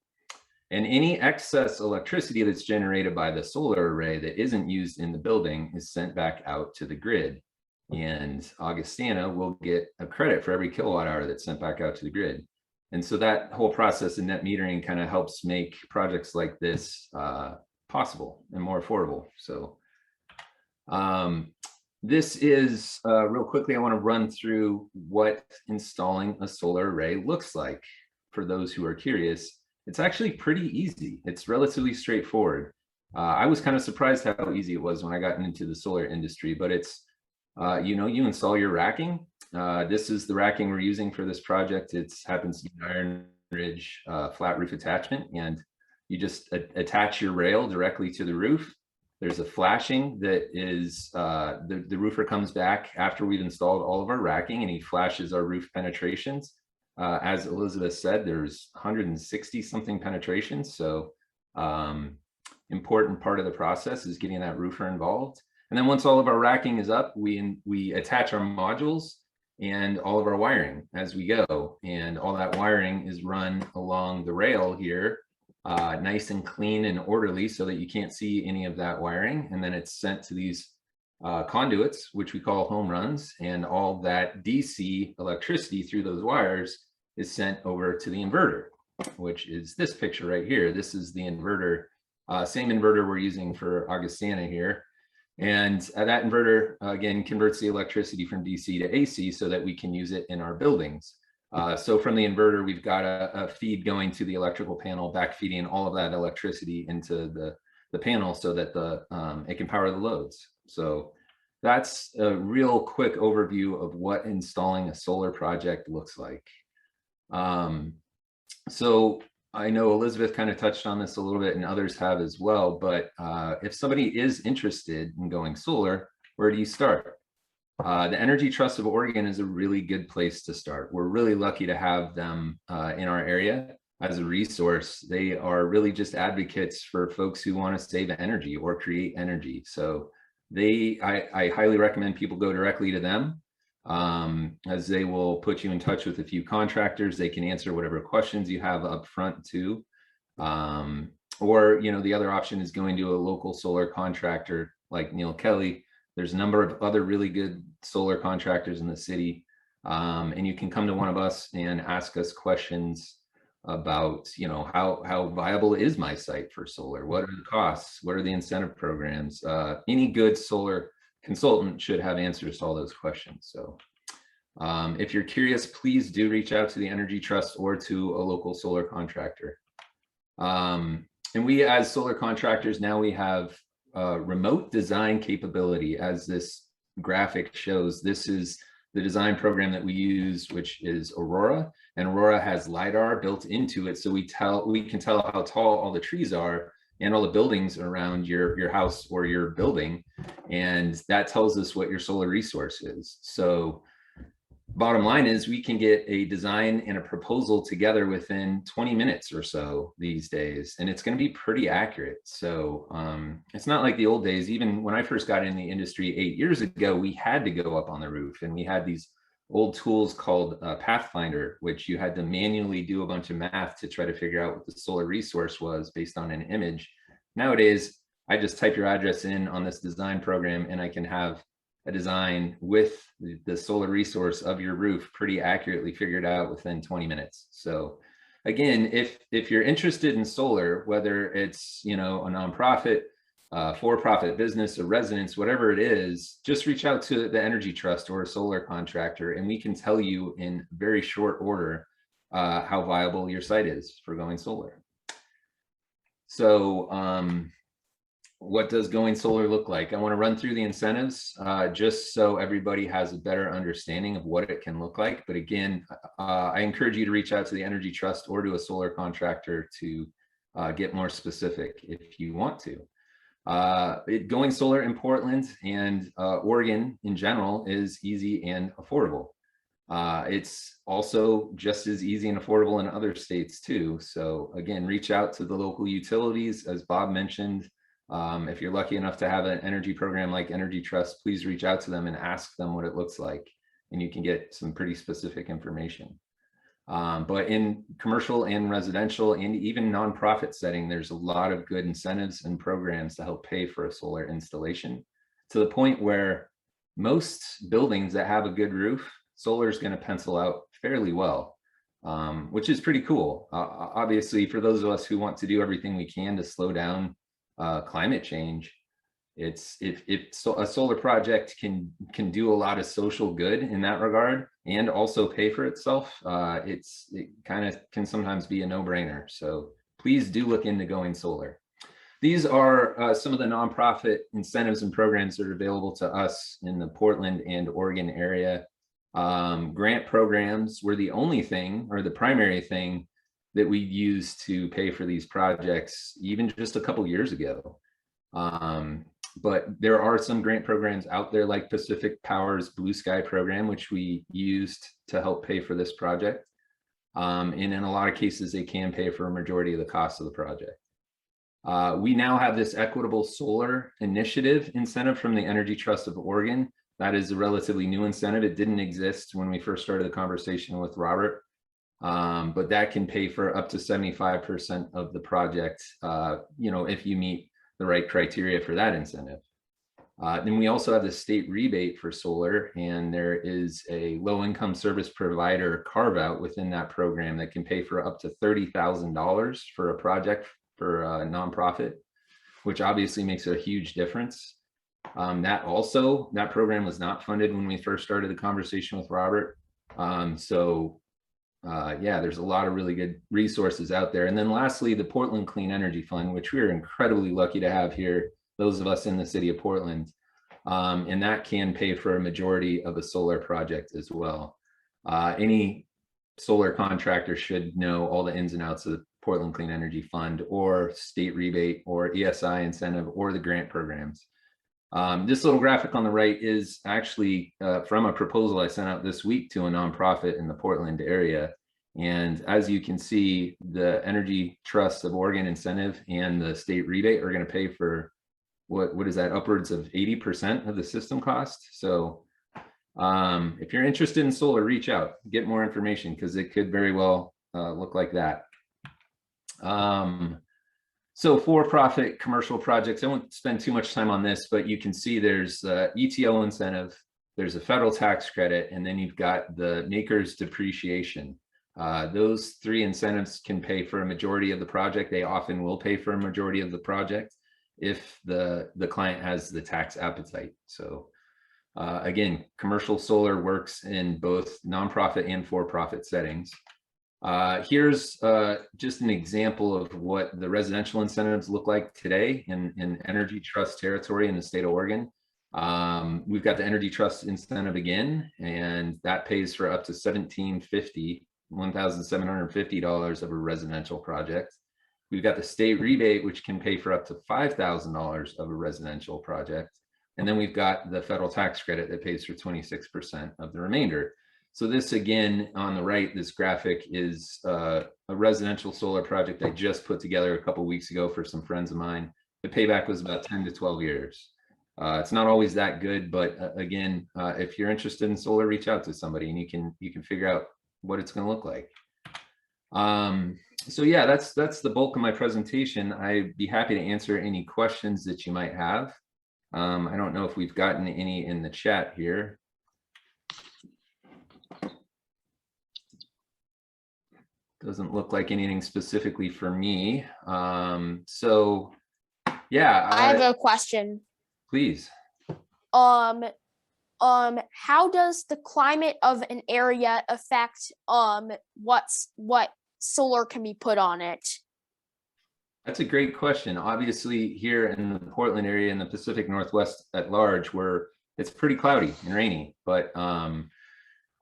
And any excess electricity that's generated by the solar array that isn't used in the building is sent back out to the grid. And Augustana will get a credit for every kilowatt hour that's sent back out to the grid. And so that whole process of net metering kind of helps make projects like this possible and more affordable. So this is real quickly, I want to run through what installing a solar array looks like for those who are curious. It's actually pretty easy. It's relatively straightforward. I was kind of surprised how easy it was when I got into the solar industry, but it's, you install your racking. This is the racking we're using for this project. It happens to be an Iron Ridge flat roof attachment, and you just attach your rail directly to the roof. There's a flashing that is, the roofer comes back after we've installed all of our racking and he flashes our roof penetrations. As Elizabeth said, there's 160 something penetrations. So important part of the process is getting that roofer involved. And then once all of our racking is up, we attach our modules and all of our wiring as we go. And all that wiring is run along the rail here, nice and clean and orderly so that you can't see any of that wiring. And then it's sent to these conduits, which we call home runs. And all that DC electricity through those wires is sent over to the inverter, which is this picture right here. This is the inverter, same inverter we're using for Augustana here. And that inverter, again, converts the electricity from DC to AC so that we can use it in our buildings. So from the inverter, we've got a feed going to the electrical panel, back feeding all of that electricity into the panel so that it can power the loads. So that's a real quick overview of what installing a solar project looks like. So I know Elizabeth kind of touched on this a little bit and others have as well, but if somebody is interested in going solar, where do you start? The Energy Trust of Oregon is a really good place to start. We're really lucky to have them in our area as a resource. They are really just advocates for folks who want to save energy or create energy. So I highly recommend people go directly to them, as they will put you in touch with a few contractors. They can answer whatever questions you have up front too. Or, you know, the other option is going to a local solar contractor like Neil Kelly. There's a number of other really good solar contractors in the city. And you can come to one of us and ask us questions about, you know, how viable is my site for solar? What are the costs? What are the incentive programs? Any good solar consultant should have answers to all those questions. So if you're curious, please do reach out to the Energy Trust or to a local solar contractor. And we, as solar contractors, now we have remote design capability. As this graphic shows, this is the design program that we use, which is Aurora, and Aurora has LiDAR built into it. So we can tell how tall all the trees are and all the buildings around your house or your building. And that tells us what your solar resource is. So bottom line is we can get a design and a proposal together within 20 minutes or so these days, and it's going to be pretty accurate. So it's not like the old days. Even when I first got in the industry 8 years ago, we had to go up on the roof, and we had these old tools called Pathfinder, which you had to manually do a bunch of math to try to figure out what the solar resource was based on an image. Nowadays, I just type your address in on this design program, and I can have a design with the solar resource of your roof pretty accurately figured out within 20 minutes. So again, if you're interested in solar, whether it's, you know, a nonprofit, for-profit business, or residence, whatever it is, just reach out to the Energy Trust or a solar contractor, and we can tell you in very short order how viable your site is for going solar. So what does going solar look like? I want to run through the incentives just so everybody has a better understanding of what it can look like. But again, I encourage you to reach out to the Energy Trust or to a solar contractor to get more specific if you want to. Going solar in Portland and Oregon in general is easy and affordable. It's also just as easy and affordable in other states too. So again, reach out to the local utilities, as Bob mentioned. If you're lucky enough to have an energy program like Energy Trust, please reach out to them and ask them what it looks like, and you can get some pretty specific information. But in commercial and residential and even nonprofit setting, there's a lot of good incentives and programs to help pay for a solar installation, to the point where most buildings that have a good roof, solar is going to pencil out fairly well, which is pretty cool. Obviously, for those of us who want to do everything we can to slow down climate change, if a solar project can do a lot of social good in that regard and also pay for itself, it kind of can sometimes be a no-brainer. So please do look into going solar. These are some of the nonprofit incentives and programs that are available to us in the Portland and Oregon area. Grant programs were the only thing, or the primary thing, that we used to pay for these projects even just a couple years ago. But there are some grant programs out there like Pacific Power's Blue Sky program, which we used to help pay for this project. And in a lot of cases, they can pay for a majority of the cost of the project. We now have this equitable solar initiative incentive from the Energy Trust of Oregon. That is a relatively new incentive. It didn't exist when we first started the conversation with Robert, but that can pay for up to 75% of the project, if you meet the right criteria for that incentive. Then we also have the state rebate for solar, and there is a low-income service provider carve-out within that program that can pay for up to $30,000 for a project for a nonprofit, which obviously makes a huge difference. That program was not funded when we first started the conversation with Robert. Yeah, there's a lot of really good resources out there. And then lastly, the Portland Clean Energy Fund, which we're incredibly lucky to have here, those of us in the city of Portland. And that can pay for a majority of a solar project as well. Any solar contractor should know all the ins and outs of the Portland Clean Energy Fund or state rebate or ESI incentive or the grant programs. This little graphic on the right is actually from a proposal I sent out this week to a nonprofit in the Portland area. And as you can see, the Energy Trust of Oregon incentive and the state rebate are going to pay for what is that, upwards of 80% of the system cost. So if you're interested in solar, reach out, get more information, because it could very well look like that. So for-profit commercial projects, I won't spend too much time on this, but you can see there's ETO incentive, there's a federal tax credit, and then you've got the maker's depreciation. Those three incentives can pay for a majority of the project. They often will pay for a majority of the project if the client has the tax appetite. So again, commercial solar works in both nonprofit and for-profit settings. Here's just an example of what the residential incentives look like today in Energy Trust territory in the state of Oregon. We've got the Energy Trust incentive again, and that pays for up to $1,750 of a residential project. We've got the state rebate, which can pay for up to $5,000 of a residential project. And then we've got the federal tax credit that pays for 26% of the remainder. So this, again, on the right, this graphic is a residential solar project I just put together a couple of weeks ago for some friends of mine. The payback was about 10 to 12 years. It's not always that good, but again, if you're interested in solar, reach out to somebody and you can figure out what it's going to look like. So yeah, that's the bulk of my presentation. I'd be happy to answer any questions that you might have. I don't know if we've gotten any in the chat here. Doesn't look like anything specifically for me. So yeah, I have a question. Please. How does the climate of an area affect what solar can be put on it? That's a great question. Obviously, here in the Portland area and the Pacific Northwest at large, where it's pretty cloudy and rainy, but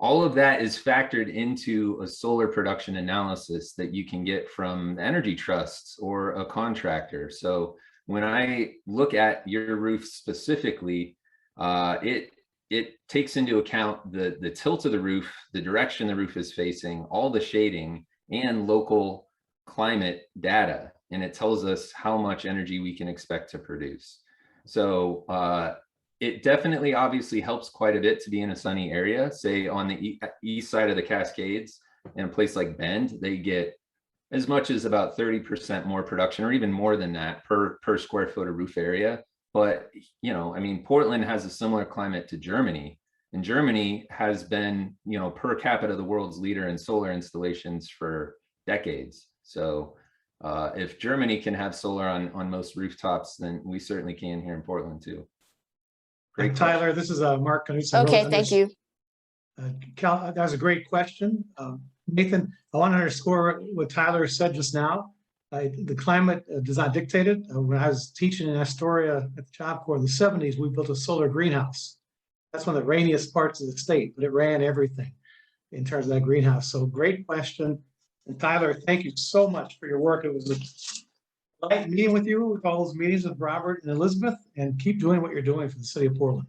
all of that is factored into a solar production analysis that you can get from energy trusts or a contractor. So when I look at your roof specifically, it takes into account the tilt of the roof, the direction the roof is facing, all the shading, and local climate data. And it tells us how much energy we can expect to produce. So it definitely obviously helps quite a bit to be in a sunny area. Say on the east side of the Cascades, in a place like Bend, they get as much as about 30% more production, or even more than that, per square foot of roof area. But, you know, I mean, Portland has a similar climate to Germany, and Germany has been, you know, per capita, the world's leader in solar installations for decades. So if Germany can have solar on most rooftops, then we certainly can here in Portland too. Great, Tyler. This is Mark. Okay, thank you. Cal, that was a great question. Nathan, I want to underscore what Tyler said just now. The climate does not dictate it. When I was teaching in Astoria at the Job Corps in the 70s, we built a solar greenhouse. That's one of the rainiest parts of the state, but it ran everything in terms of that greenhouse. So great question. And Tyler, thank you so much for your work. It was Like meeting with you, with all those meetings with Robert and Elizabeth, and keep doing what you're doing for the city of Portland.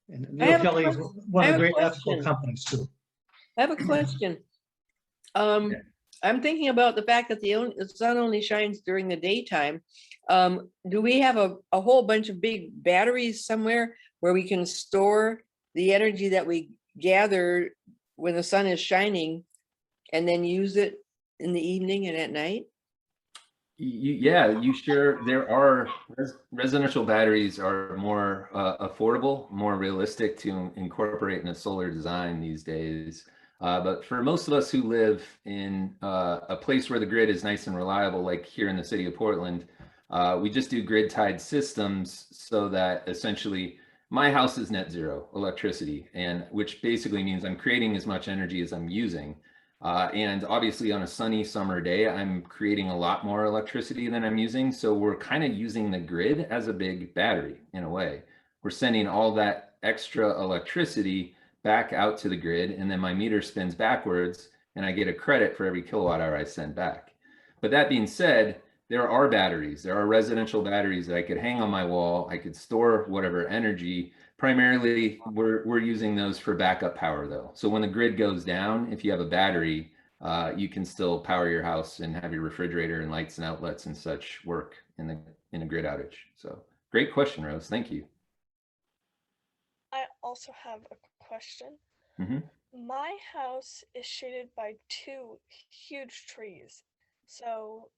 And I Neil have a Kelly is one I of the have a great ethical question. companies too. I have a question. I'm thinking about the fact that the sun only shines during the daytime. Do we have a whole bunch of big batteries somewhere where we can store the energy that we gather when the sun is shining and then use it in the evening and at night? Yeah, you sure there are residential batteries are more affordable, more realistic to incorporate in a solar design these days. But for most of us who live in a place where the grid is nice and reliable, like here in the city of Portland, we just do grid tied systems so that essentially my house is net zero electricity, and which basically means I'm creating as much energy as I'm using. And obviously on a sunny summer day, I'm creating a lot more electricity than I'm using. So we're kind of using the grid as a big battery in a way. We're sending all that extra electricity back out to the grid, and then my meter spins backwards and I get a credit for every kilowatt hour I send back. But that being said, there are batteries. There are residential batteries that I could hang on my wall. I could store whatever energy. Primarily, we're using those for backup power though. So when the grid goes down, if you have a battery, you can still power your house and have your refrigerator and lights and outlets and such work in a grid outage. So great question, Rose. Thank you. I also have a question. Mm-hmm. My house is shaded by 2 huge trees. So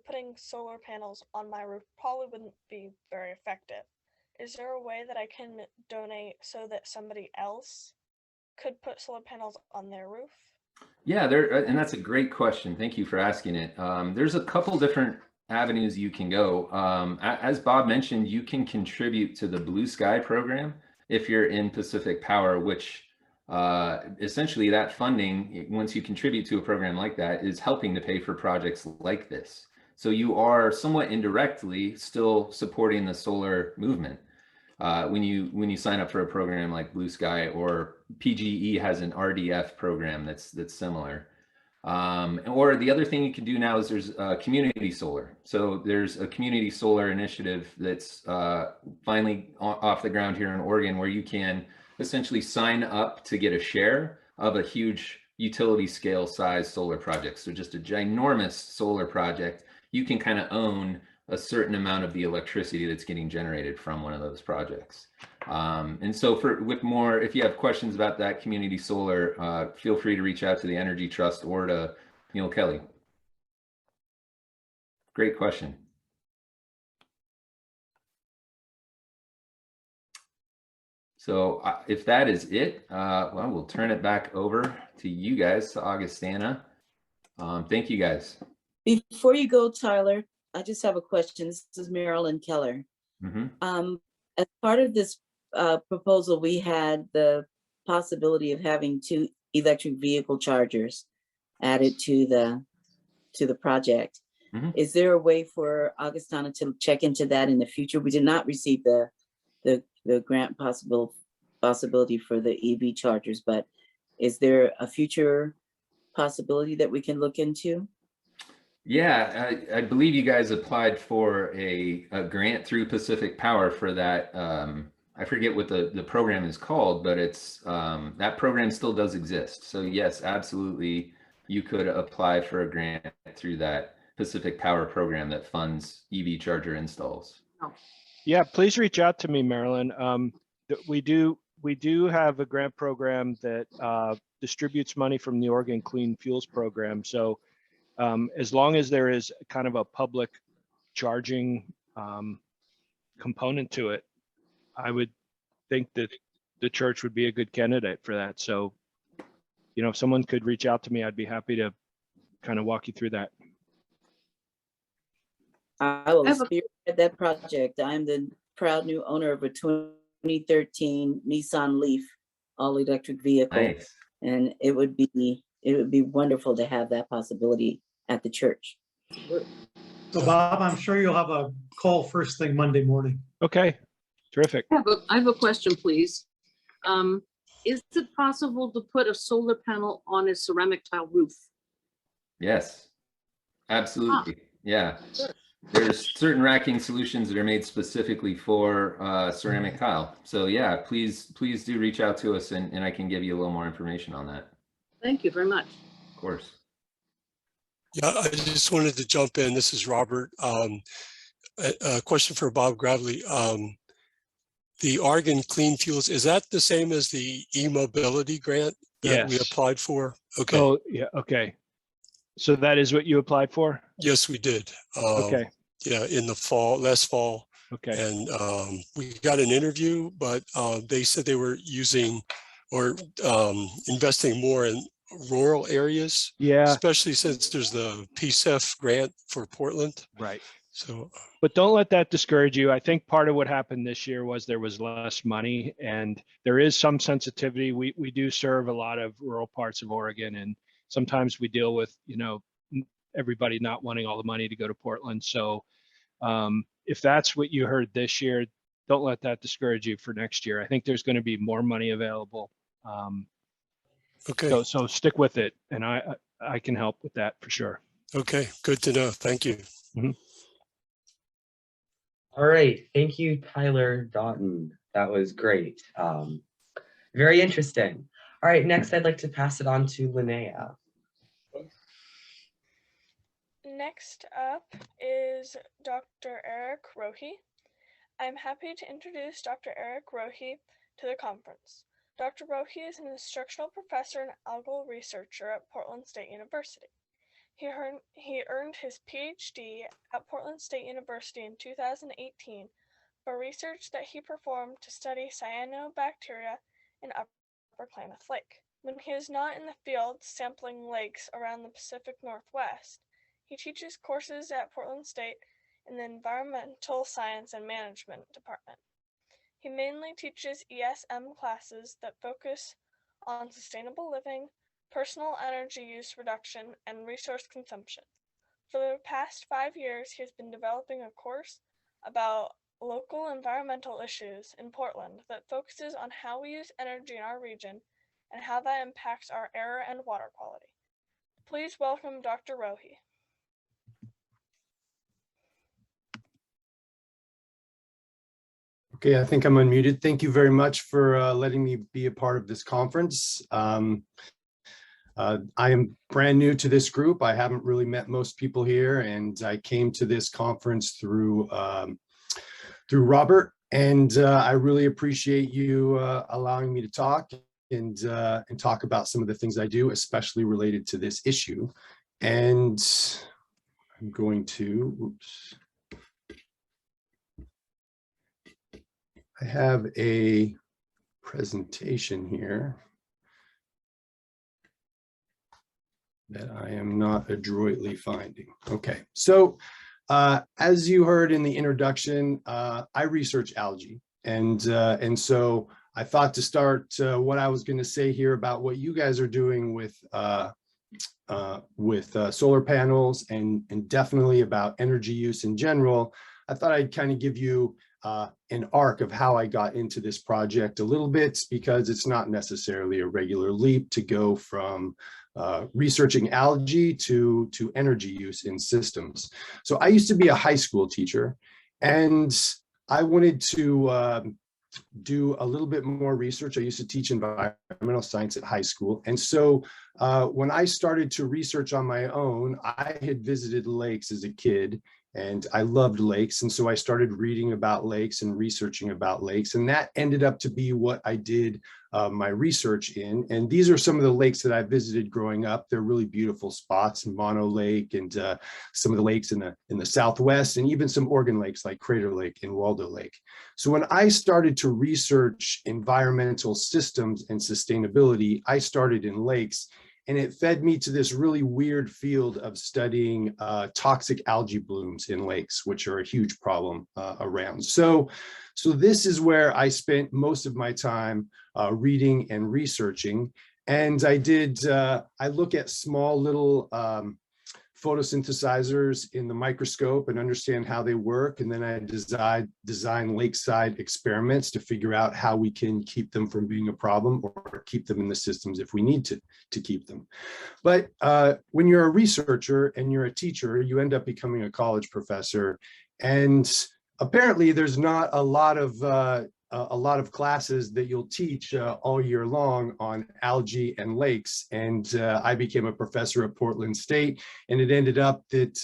putting solar panels on my roof probably wouldn't be very effective. Is there a way that I can donate so that somebody else could put solar panels on their roof? Yeah, and that's a great question. Thank you for asking it. There's a couple different avenues you can go. As Bob mentioned, you can contribute to the Blue Sky program if you're in Pacific Power, which essentially that funding, once you contribute to a program like that, is helping to pay for projects like this. So you are somewhat indirectly still supporting the solar movement. When you sign up for a program like Blue Sky, or PGE has an RDF program that's similar. Or the other thing you can do now is there's community solar. So there's a community solar initiative that's finally off the ground here in Oregon, where you can essentially sign up to get a share of a huge utility scale size solar project. So just a ginormous solar project, you can kind of own a certain amount of the electricity that's getting generated from one of those projects. And so if you have questions about that community solar, feel free to reach out to the Energy Trust or to Neil Kelly. Great question. So if that is it, well, we'll turn it back over to you guys, to Augustana. Thank you guys. Before you go, Tyler, I just have a question. This is Marilyn Keller. Mm-hmm. As part of this proposal, we had the possibility of having 2 electric vehicle chargers added to the project. Mm-hmm. Is there a way for Augustana to check into that in the future? We did not receive the grant possibility for the EV chargers, but is there a future possibility that we can look into? Yeah, I believe you guys applied for a grant through Pacific Power for that. I forget what the program is called, but it's that program still does exist. So yes, absolutely, you could apply for a grant through that Pacific Power program that funds EV charger installs. Yeah, please reach out to me, Marilyn. We do have a grant program that distributes money from the Oregon Clean Fuels program. So as long as there is kind of a public charging component to it, I would think that the church would be a good candidate for that. So, you know, if someone could reach out to me, I'd be happy to kind of walk you through that. I will spearhead that project. I'm the proud new owner of a 2013 Nissan Leaf all-electric vehicle. Nice. And it would be wonderful to have that possibility at the church. So Bob, I'm sure you'll have a call first thing Monday morning. Okay, terrific. I have a question, please. Is it possible to put a solar panel on a ceramic tile roof? Yes, absolutely. Yeah. There's certain racking solutions that are made specifically for ceramic tile. So yeah, please do reach out to us and I can give you a little more information on that. Thank you very much. Of course. Yeah, I just wanted to jump in. This is Robert. A question for Bob Gravely. The Oregon Clean Fuels, is that the same as the e-mobility grant that we Yes. applied for? Okay. Oh, yeah. Okay. So that is what you applied for? Yes, we did. Okay. Yeah, in the fall, last fall. Okay. And we got an interview, but they said they were using or investing more in rural areas. Yeah. Especially since there's the PCEF grant for Portland. Right. So, but don't let that discourage you. I think part of what happened this year was there was less money, and there is some sensitivity. We do serve a lot of rural parts of Oregon, and sometimes we deal with, you know, everybody not wanting all the money to go to Portland. So if that's what you heard this year, don't let that discourage you for next year. I think there's going to be more money available. okay. So stick with it, and I can help with that for sure. Okay, good to know. Thank you. Mm-hmm. All right, thank you, Tyler Doughton. That was great. Very interesting. All right, next I'd like to pass it on to Linnea. Next up is Dr. Eric Rohe. I'm happy to introduce Dr. Eric Rohe to the conference. Dr. Rohe is an instructional professor and algal researcher at Portland State University. He earned his PhD at Portland State University in 2018 for research that he performed to study cyanobacteria in Upper Klamath Lake. When he is not in the field sampling lakes around the Pacific Northwest, he teaches courses at Portland State in the Environmental Science and Management Department. He mainly teaches ESM classes that focus on sustainable living, personal energy use reduction, and resource consumption. For the past 5 years, he has been developing a course about local environmental issues in Portland that focuses on how we use energy in our region and how that impacts our air and water quality. Please welcome Dr. Rohe. Okay, I think I'm unmuted. Thank you very much for letting me be a part of this conference. I am brand new to this group. I haven't really met most people here, and I came to this conference through Robert, and I really appreciate you allowing me to talk and talk about some of the things I do, especially related to this issue. And I'm going to, oops. I have a presentation here that I am not adroitly finding. Okay, so as you heard in the introduction, I research algae, and so I thought to start what I was going to say here about what you guys are doing with solar panels and definitely about energy use in general. I thought I'd kind of give you an arc of how I got into this project a little bit, because it's not necessarily a regular leap to go from researching algae to energy use in systems. So I used to be a high school teacher, and I wanted to do a little bit more research. I used to teach environmental science at high school. And so when I started to research on my own, I had visited lakes as a kid, and I loved lakes. And so I started reading about lakes and researching about lakes. And that ended up to be what I did my research in. And these are some of the lakes that I visited growing up. They're really beautiful spots, Mono Lake and some of the lakes in the Southwest, and even some Oregon lakes like Crater Lake and Waldo Lake. So when I started to research environmental systems and sustainability, I started in lakes. And it fed me to this really weird field of studying toxic algae blooms in lakes, which are a huge problem around. So this is where I spent most of my time reading and researching. And I look at small little photosynthesizers in the microscope and understand how they work. And then I design lakeside experiments to figure out how we can keep them from being a problem or keep them in the systems if we need to keep them. But when you're a researcher and you're a teacher, you end up becoming a college professor. And apparently there's not a lot of classes that you'll teach all year long on algae and lakes. And I became a professor at Portland State, and it ended up that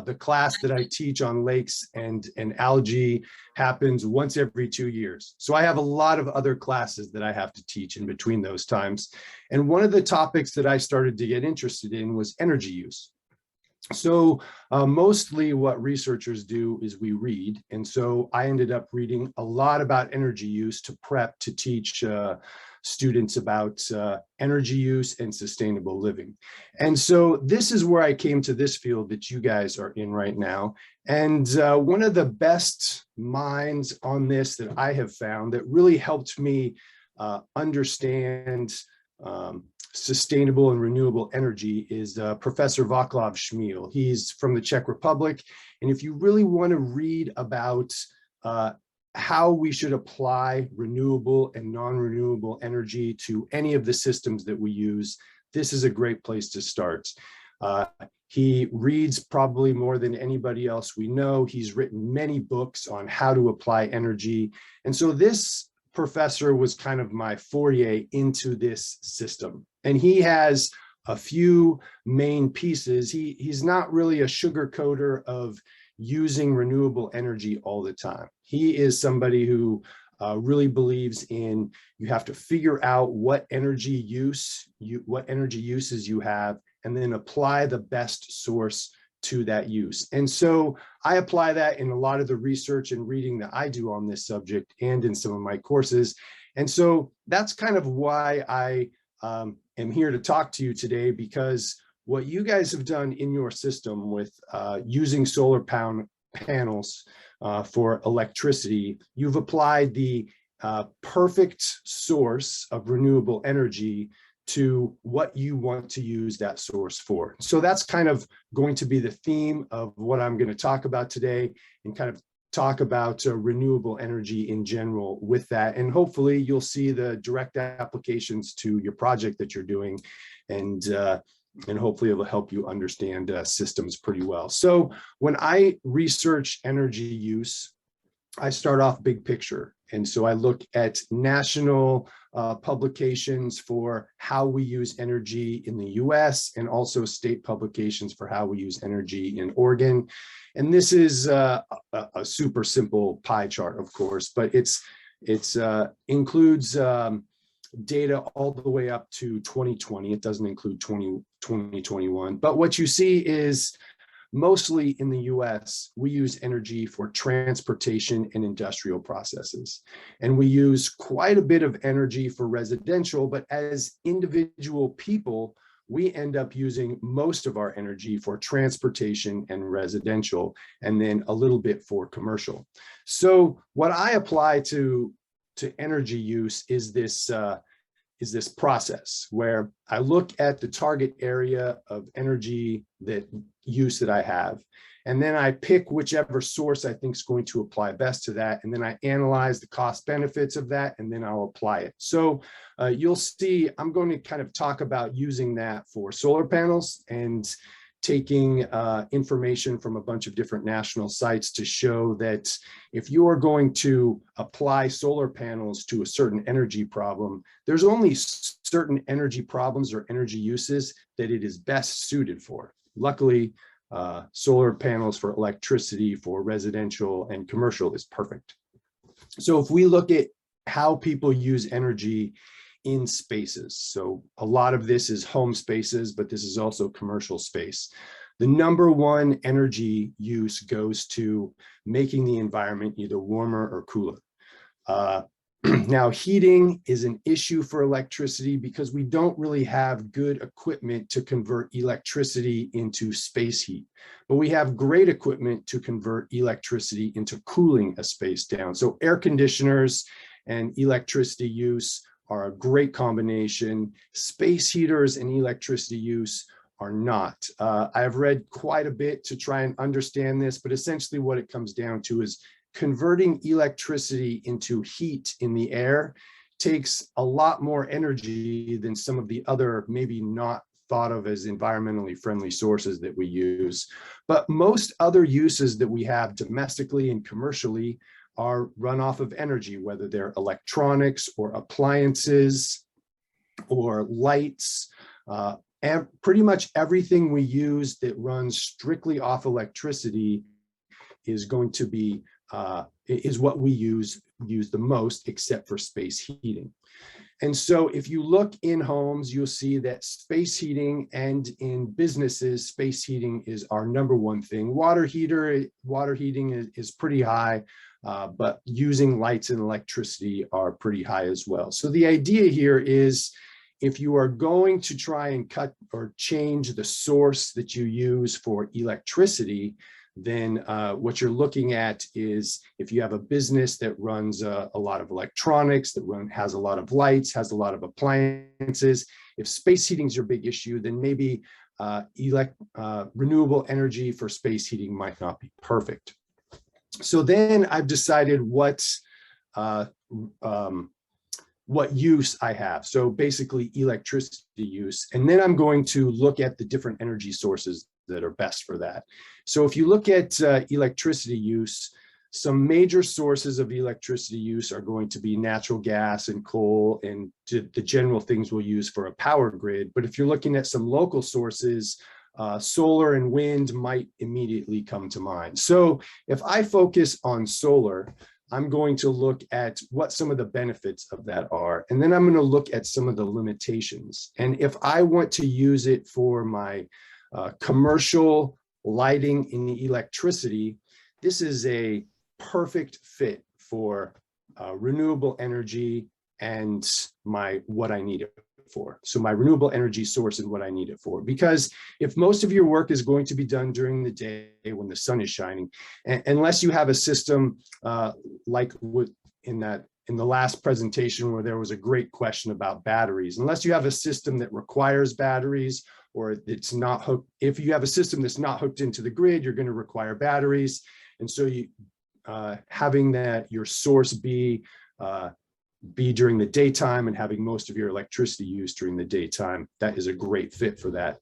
the class that I teach on lakes and algae happens once every 2 years. So I have a lot of other classes that I have to teach in between those times. And one of the topics that I started to get interested in was energy use. So mostly what researchers do is we read. And so I ended up reading a lot about energy use to prep to teach students about energy use and sustainable living. And so this is where I came to this field that you guys are in right now. And one of the best minds on this that I have found that really helped me understand sustainable and renewable energy is Professor Václav Smil. He's from the Czech Republic. And if you really want to read about how we should apply renewable and non-renewable energy to any of the systems that we use, this is a great place to start. He reads probably more than anybody else we know. He's written many books on how to apply energy. And so this professor was kind of my foray into this system. And he has a few main pieces. He's not really a sugarcoater of using renewable energy all the time. He is somebody who really believes in you have to figure out what energy uses you have, and then apply the best source to that use. And so I apply that in a lot of the research and reading that I do on this subject and in some of my courses. And so that's kind of why I am here to talk to you today, because what you guys have done in your system with using solar panels for electricity, you've applied the perfect source of renewable energy to what you want to use that source for. So that's kind of going to be the theme of what I'm going to talk about today, and kind of talk about renewable energy in general with that. And hopefully you'll see the direct applications to your project that you're doing, and hopefully it'll help you understand systems pretty well. So when I research energy use, I start off big picture. And so I look at national publications for how we use energy in the US, and also state publications for how we use energy in Oregon. And this is a super simple pie chart, of course, but it includes data all the way up to 2020. It doesn't include 2021. But what you see is mostly in the US, we use energy for transportation and industrial processes. And we use quite a bit of energy for residential, but as individual people, we end up using most of our energy for transportation and residential, and then a little bit for commercial. So what I apply to energy use is this process where I look at the target area of energy use that I have, and then I pick whichever source I think is going to apply best to that, and then I analyze the cost benefits of that, and then I'll apply it. So you'll see I'm going to kind of talk about using that for solar panels and taking information from a bunch of different national sites to show that if you are going to apply solar panels to a certain energy problem, there's only certain energy problems or energy uses that it is best suited for. Luckily, solar panels for electricity for residential and commercial is perfect. So if we look at how people use energy in spaces. So a lot of this is home spaces, but this is also commercial space. The number one energy use goes to making the environment either warmer or cooler. Now, heating is an issue for electricity because we don't really have good equipment to convert electricity into space heat, but we have great equipment to convert electricity into cooling a space down. So air conditioners and electricity use are a great combination. Space heaters and electricity use are not. I've read quite a bit to try and understand this, but essentially what it comes down to is converting electricity into heat in the air takes a lot more energy than some of the other maybe not thought of as environmentally friendly sources that we use. But most other uses that we have domestically and commercially are run off of energy, whether they're electronics or appliances or lights. And pretty much everything we use that runs strictly off electricity is going to be is what we use the most, except for space heating. And so if you look in homes, you'll see that space heating, and in businesses, space heating is our number one thing. Water heating is pretty high, but using lights and electricity are pretty high as well. So the idea here is, if you are going to try and cut or change the source that you use for electricity, then what you're looking at is, if you have a business that runs a lot of electronics, that has a lot of lights, has a lot of appliances, if space heating is your big issue, then maybe renewable energy for space heating might not be perfect. So then I've decided what use I have. So basically electricity use. And then I'm going to look at the different energy sources that are best for that. So if you look at electricity use, some major sources of electricity use are going to be natural gas and coal and the general things we'll use for a power grid. But if you're looking at some local sources, solar and wind might immediately come to mind. So if I focus on solar, I'm going to look at what some of the benefits of that are. And then I'm going to look at some of the limitations. And if I want to use it for my commercial lighting in the electricity, this is a perfect fit for renewable energy and what I need it for. So my renewable energy source and what I need it for. Because if most of your work is going to be done during the day when the sun is shining, unless you have a system like in the last presentation where there was a great question about batteries, unless you have a system that requires batteries, or it's not hooked, if you have a system that's not hooked into the grid, you're going to require batteries. And so having that your source be during the daytime and having most of your electricity used during the daytime, that is a great fit for that.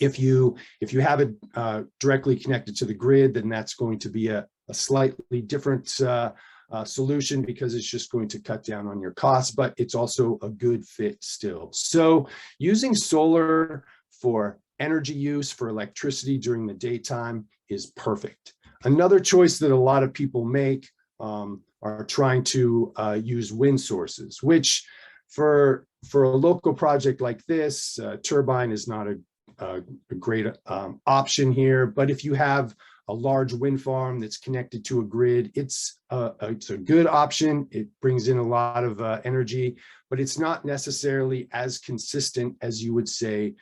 If you have it directly connected to the grid, then that's going to be a slightly different solution, because it's just going to cut down on your costs, but it's also a good fit still. So using solar for energy use for electricity during the daytime is perfect. Another choice that a lot of people make are trying to use wind sources, which for a local project like this, turbine is not a great option here. But if you have a large wind farm that's connected to a grid, it's a good option. It brings in a lot of energy, but it's not necessarily as consistent as you would say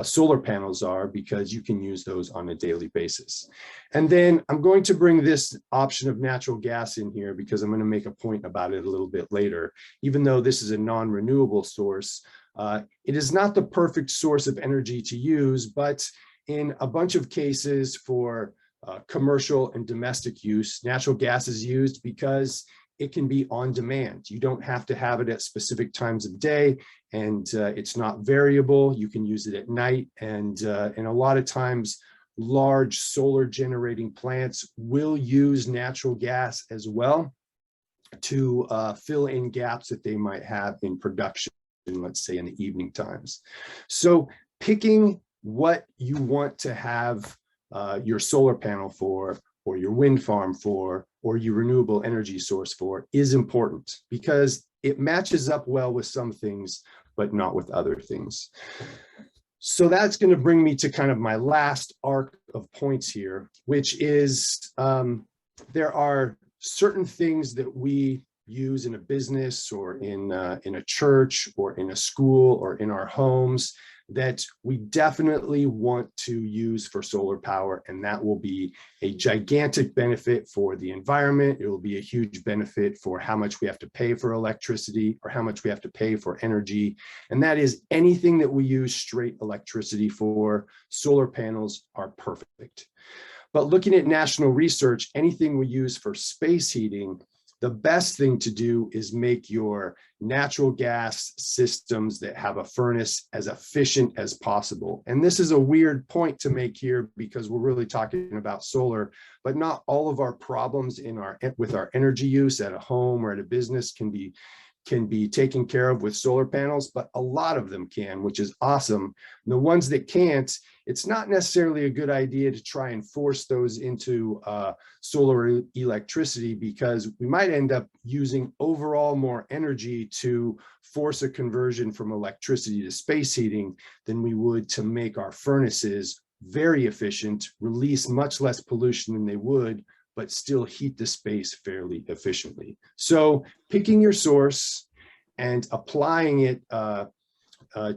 solar panels are, because you can use those on a daily basis. And then I'm going to bring this option of natural gas in here, because I'm going to make a point about it a little bit later. Even though this is a non-renewable source, it is not the perfect source of energy to use, but in a bunch of cases for commercial and domestic use, natural gas is used because it can be on demand. You don't have to have it at specific times of day, and it's not variable. You can use it at night, and a lot of times large solar generating plants will use natural gas as well to fill in gaps that they might have in production, let's say in the evening times. So picking what you want to have your solar panel for, or your wind farm for, or your renewable energy source for is important, because it matches up well with some things, but not with other things. So that's going to bring me to kind of my last arc of points here, which is there are certain things that we use in a business or in a church or in a school or in our homes that we definitely want to use for solar power, and that will be a gigantic benefit for the environment. It will be a huge benefit for how much we have to pay for electricity or how much we have to pay for energy. And that is anything that we use straight electricity for. Solar panels are perfect. But looking at national research, anything we use for space heating, the best thing to do is make your natural gas systems that have a furnace as efficient as possible. And this is a weird point to make here because we're really talking about solar, but not all of our problems with our energy use at a home or at a business can be taken care of with solar panels, but a lot of them can, which is awesome. And the ones that can't, it's not necessarily a good idea to try and force those into solar electricity, because we might end up using overall more energy to force a conversion from electricity to space heating than we would to make our furnaces very efficient, release much less pollution than they would, but still heat the space fairly efficiently. So picking your source and applying it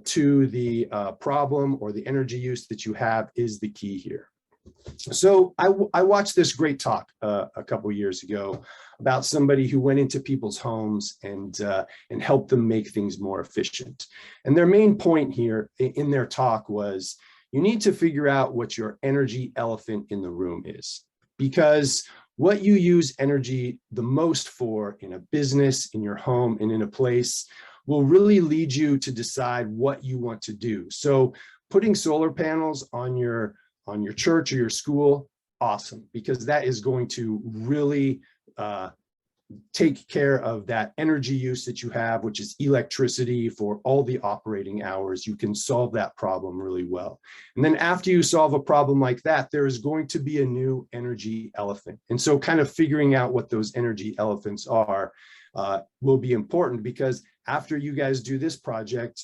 to the problem or the energy use that you have is the key here. So I watched this great talk a couple of years ago about somebody who went into people's homes and helped them make things more efficient. And their main point here in their talk was, you need to figure out what your energy elephant in the room is. Because what you use energy the most for in a business, in your home, and in a place will really lead you to decide what you want to do. So putting solar panels on your church or your school, awesome, because that is going to really take care of that energy use that you have, which is electricity for all the operating hours. You can solve that problem really well. And then after you solve a problem like that, there is going to be a new energy elephant. And so kind of figuring out what those energy elephants are will be important, because after you guys do this project,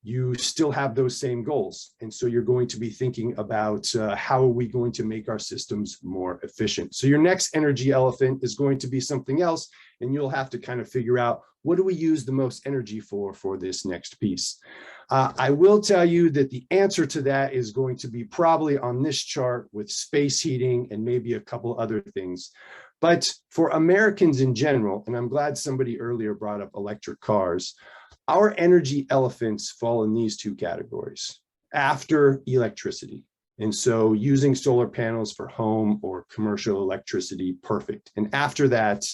you still have those same goals. And so you're going to be thinking about how are we going to make our systems more efficient. So your next energy elephant is going to be something else, and you'll have to kind of figure out, what do we use the most energy for this next piece? I will tell you that the answer to that is going to be probably on this chart with space heating and maybe a couple other things. But for Americans in general, and I'm glad somebody earlier brought up electric cars, our energy elephants fall in these two categories after electricity. And so using solar panels for home or commercial electricity, perfect. And after that,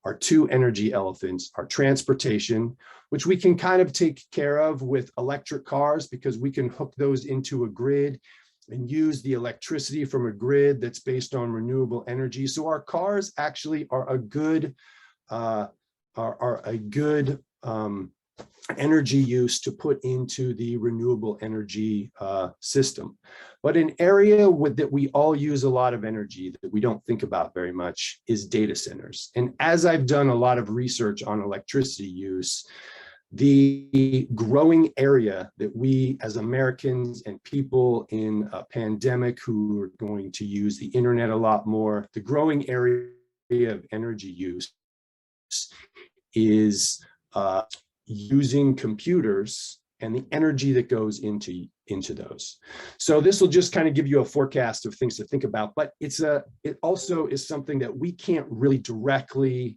our two energy elephants are transportation, which we can kind of take care of with electric cars because we can hook those into a grid and use the electricity from a grid that's based on renewable energy. So our cars actually are a good energy use to put into the renewable energy system. But an area that we all use a lot of energy that we don't think about very much is data centers. And as I've done a lot of research on electricity use, the growing area that we as Americans and people in a pandemic who are going to use the internet a lot more, the growing area of energy use is using computers and the energy that goes into those. So this will just kind of give you a forecast of things to think about, but it also is something that we can't really directly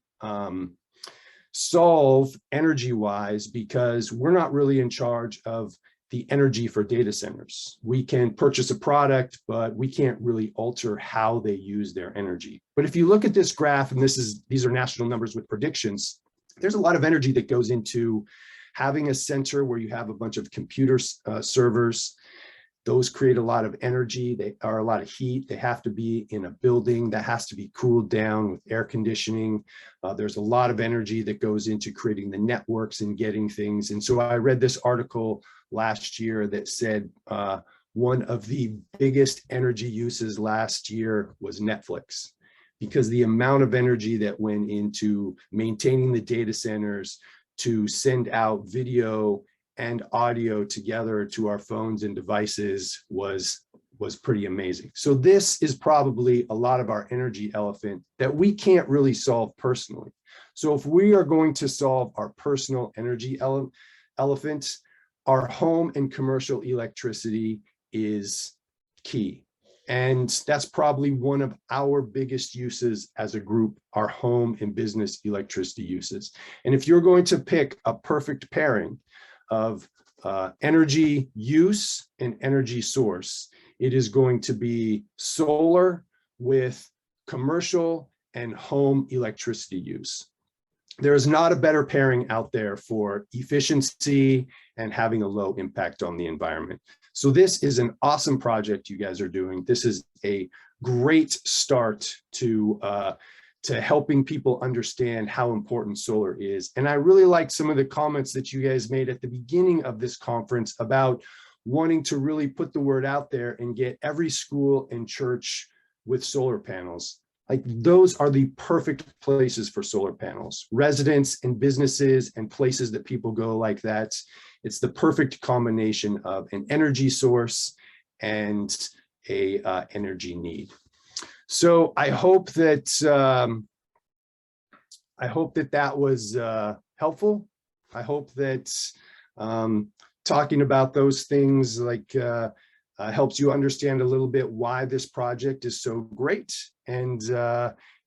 solve energy-wise because we're not really in charge of the energy for data centers. We can purchase a product, but we can't really alter how they use their energy. But if you look at this graph, and these are national numbers with predictions, there's a lot of energy that goes into having a center where you have a bunch of computer servers. Those create a lot of energy. They are a lot of heat. They have to be in a building that has to be cooled down with air conditioning. There's a lot of energy that goes into creating the networks and getting things. And so I read this article last year that said one of the biggest energy uses last year was Netflix, because the amount of energy that went into maintaining the data centers to send out video and audio together to our phones and devices was was pretty amazing. So this is probably a lot of our energy elephant that we can't really solve personally. So if we are going to solve our personal energy elephants, our home and commercial electricity is key. And that's probably one of our biggest uses as a group, our home and business electricity uses. And if you're going to pick a perfect pairing of energy use and energy source, it is going to be solar with commercial and home electricity use. There is not a better pairing out there for efficiency and having a low impact on the environment. So this is an awesome project you guys are doing. This is a great start to helping people understand how important solar is. And I really like some of the comments that you guys made at the beginning of this conference about wanting to really put the word out there and get every school and church with solar panels. Like, those are the perfect places for solar panels. Residents and businesses and places that people go like that. It's the perfect combination of an energy source and a energy need. So I hope that that was helpful. I hope that talking about those things like helps you understand a little bit why this project is so great. And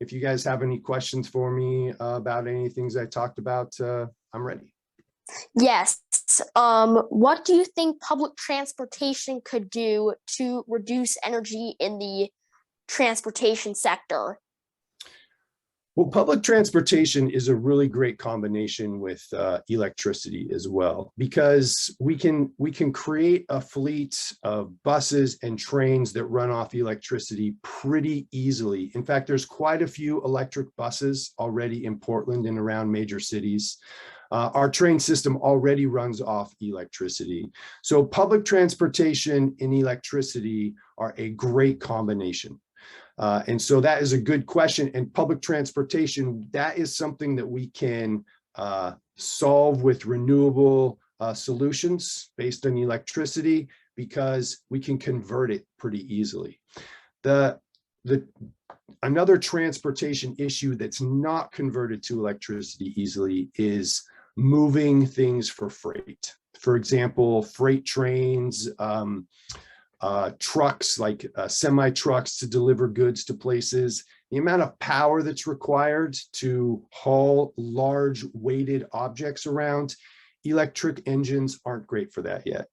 if you guys have any questions for me about any things I talked about, I'm ready. Yes. What do you think public transportation could do to reduce energy in the transportation sector? Well, public transportation is a really great combination with electricity as well, because we can create a fleet of buses and trains that run off electricity pretty easily. In fact, there's quite a few electric buses already in Portland and around major cities. Our train system already runs off electricity. So public transportation and electricity are a great combination. And so that is a good question. And public transportation, that is something that we can solve with renewable solutions based on electricity, because we can convert it pretty easily. Another transportation issue that's not converted to electricity easily is moving things for freight. For example, freight trains, trucks like semi-trucks to deliver goods to places. The amount of power that's required to haul large weighted objects around, electric engines aren't great for that yet.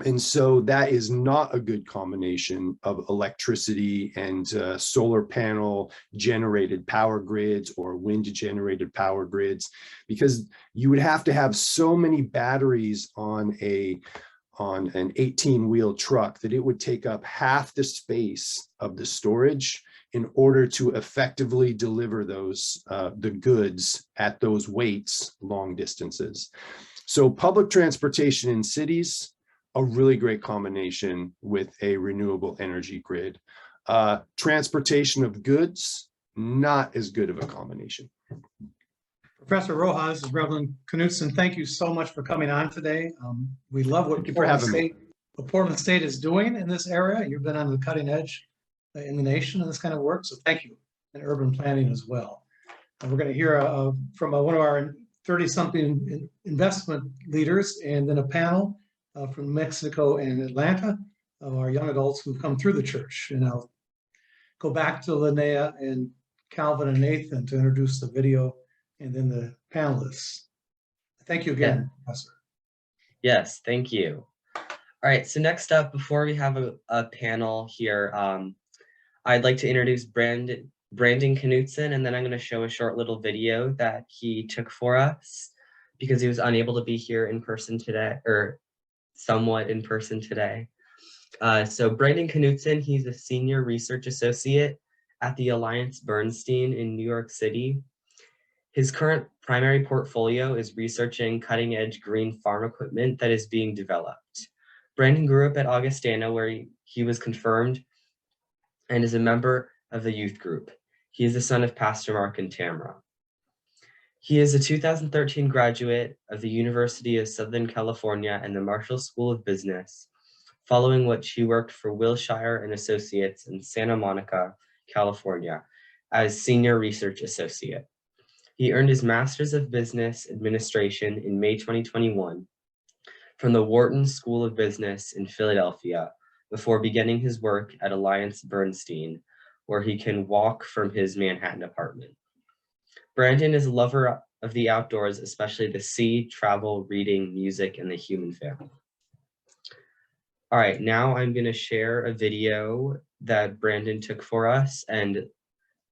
And so that is not a good combination of electricity and solar panel generated power grids or wind generated power grids, because you would have to have so many batteries on an 18-wheel truck that it would take up half the space of the storage in order to effectively deliver those the goods at those weights long distances. So public transportation in cities, a really great combination with a renewable energy grid. Transportation of goods, not as good of a combination. Professor Rojas, Reverend Knutson, thank you so much for coming on today. We love what Portland State is doing in this area. You've been on the cutting edge in the nation in this kind of work, so thank you, and urban planning as well. And we're going to hear from one of our 30-something investment leaders, and then a panel from Mexico and Atlanta of our young adults who've come through the church. And I'll go back to Linnea and Calvin and Nathan to introduce the video and then the panelists. Thank you again, Professor. Yes, thank you. All right, so next up, before we have a panel here, I'd like to introduce Brandon Knutson, and then I'm going to show a short little video that he took for us because he was unable to be here in person today, or somewhat in person today. So Brandon Knutson, he's a senior research associate at the Alliance Bernstein in New York City. His current primary portfolio is researching cutting-edge green farm equipment that is being developed. Brandon grew up at Augustana, where he was confirmed and is a member of the youth group. He is the son of Pastor Mark and Tamara. He is a 2013 graduate of the University of Southern California and the Marshall School of Business, following which he worked for Wilshire and Associates in Santa Monica, California, as Senior Research Associate. He earned his Master's of Business Administration in May 2021 from the Wharton School of Business in Philadelphia before beginning his work at Alliance Bernstein, where he can walk from his Manhattan apartment. Brandon is a lover of the outdoors, especially the sea, travel, reading, music, and the human family. All right, now I'm going to share a video that Brandon took for us, and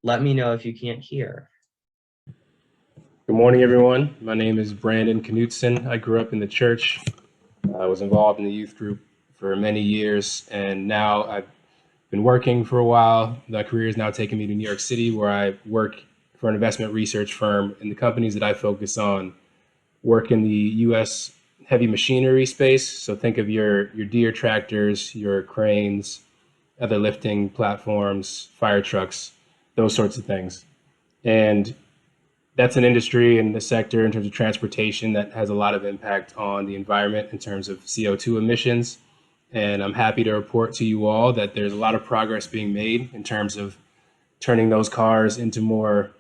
let me know if you can't hear. Good morning, everyone. My name is Brandon Knutson. I grew up in the church. I was involved in the youth group for many years, and now I've been working for a while. The career is now taking me to New York City, where I work for an investment research firm, and the companies that I focus on work in the U.S. heavy machinery space. So think of your Deere tractors, your cranes, other lifting platforms, fire trucks, those sorts of things. And that's an industry and the sector in terms of transportation that has a lot of impact on the environment in terms of CO2 emissions. And I'm happy to report to you all that there's a lot of progress being made in terms of turning those cars into more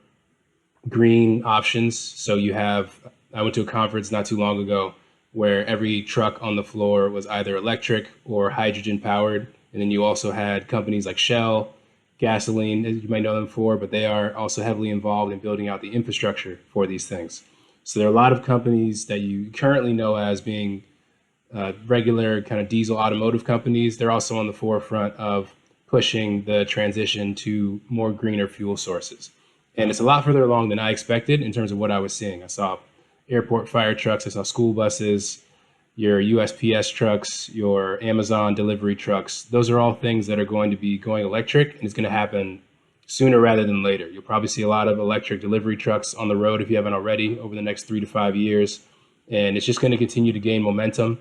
green options. So I went to a conference not too long ago where every truck on the floor was either electric or hydrogen powered. And then you also had companies like Shell, gasoline, as you might know them for, but they are also heavily involved in building out the infrastructure for these things. So there are a lot of companies that you currently know as being regular kind of diesel automotive companies. They're also on the forefront of pushing the transition to more greener fuel sources. And it's a lot further along than I expected in terms of what I was seeing. I saw airport fire trucks, I saw school buses, your USPS trucks, your Amazon delivery trucks. Those are all things that are going to be going electric, and it's going to happen sooner rather than later. You'll probably see a lot of electric delivery trucks on the road if you haven't already over the next 3 to 5 years. And it's just going to continue to gain momentum.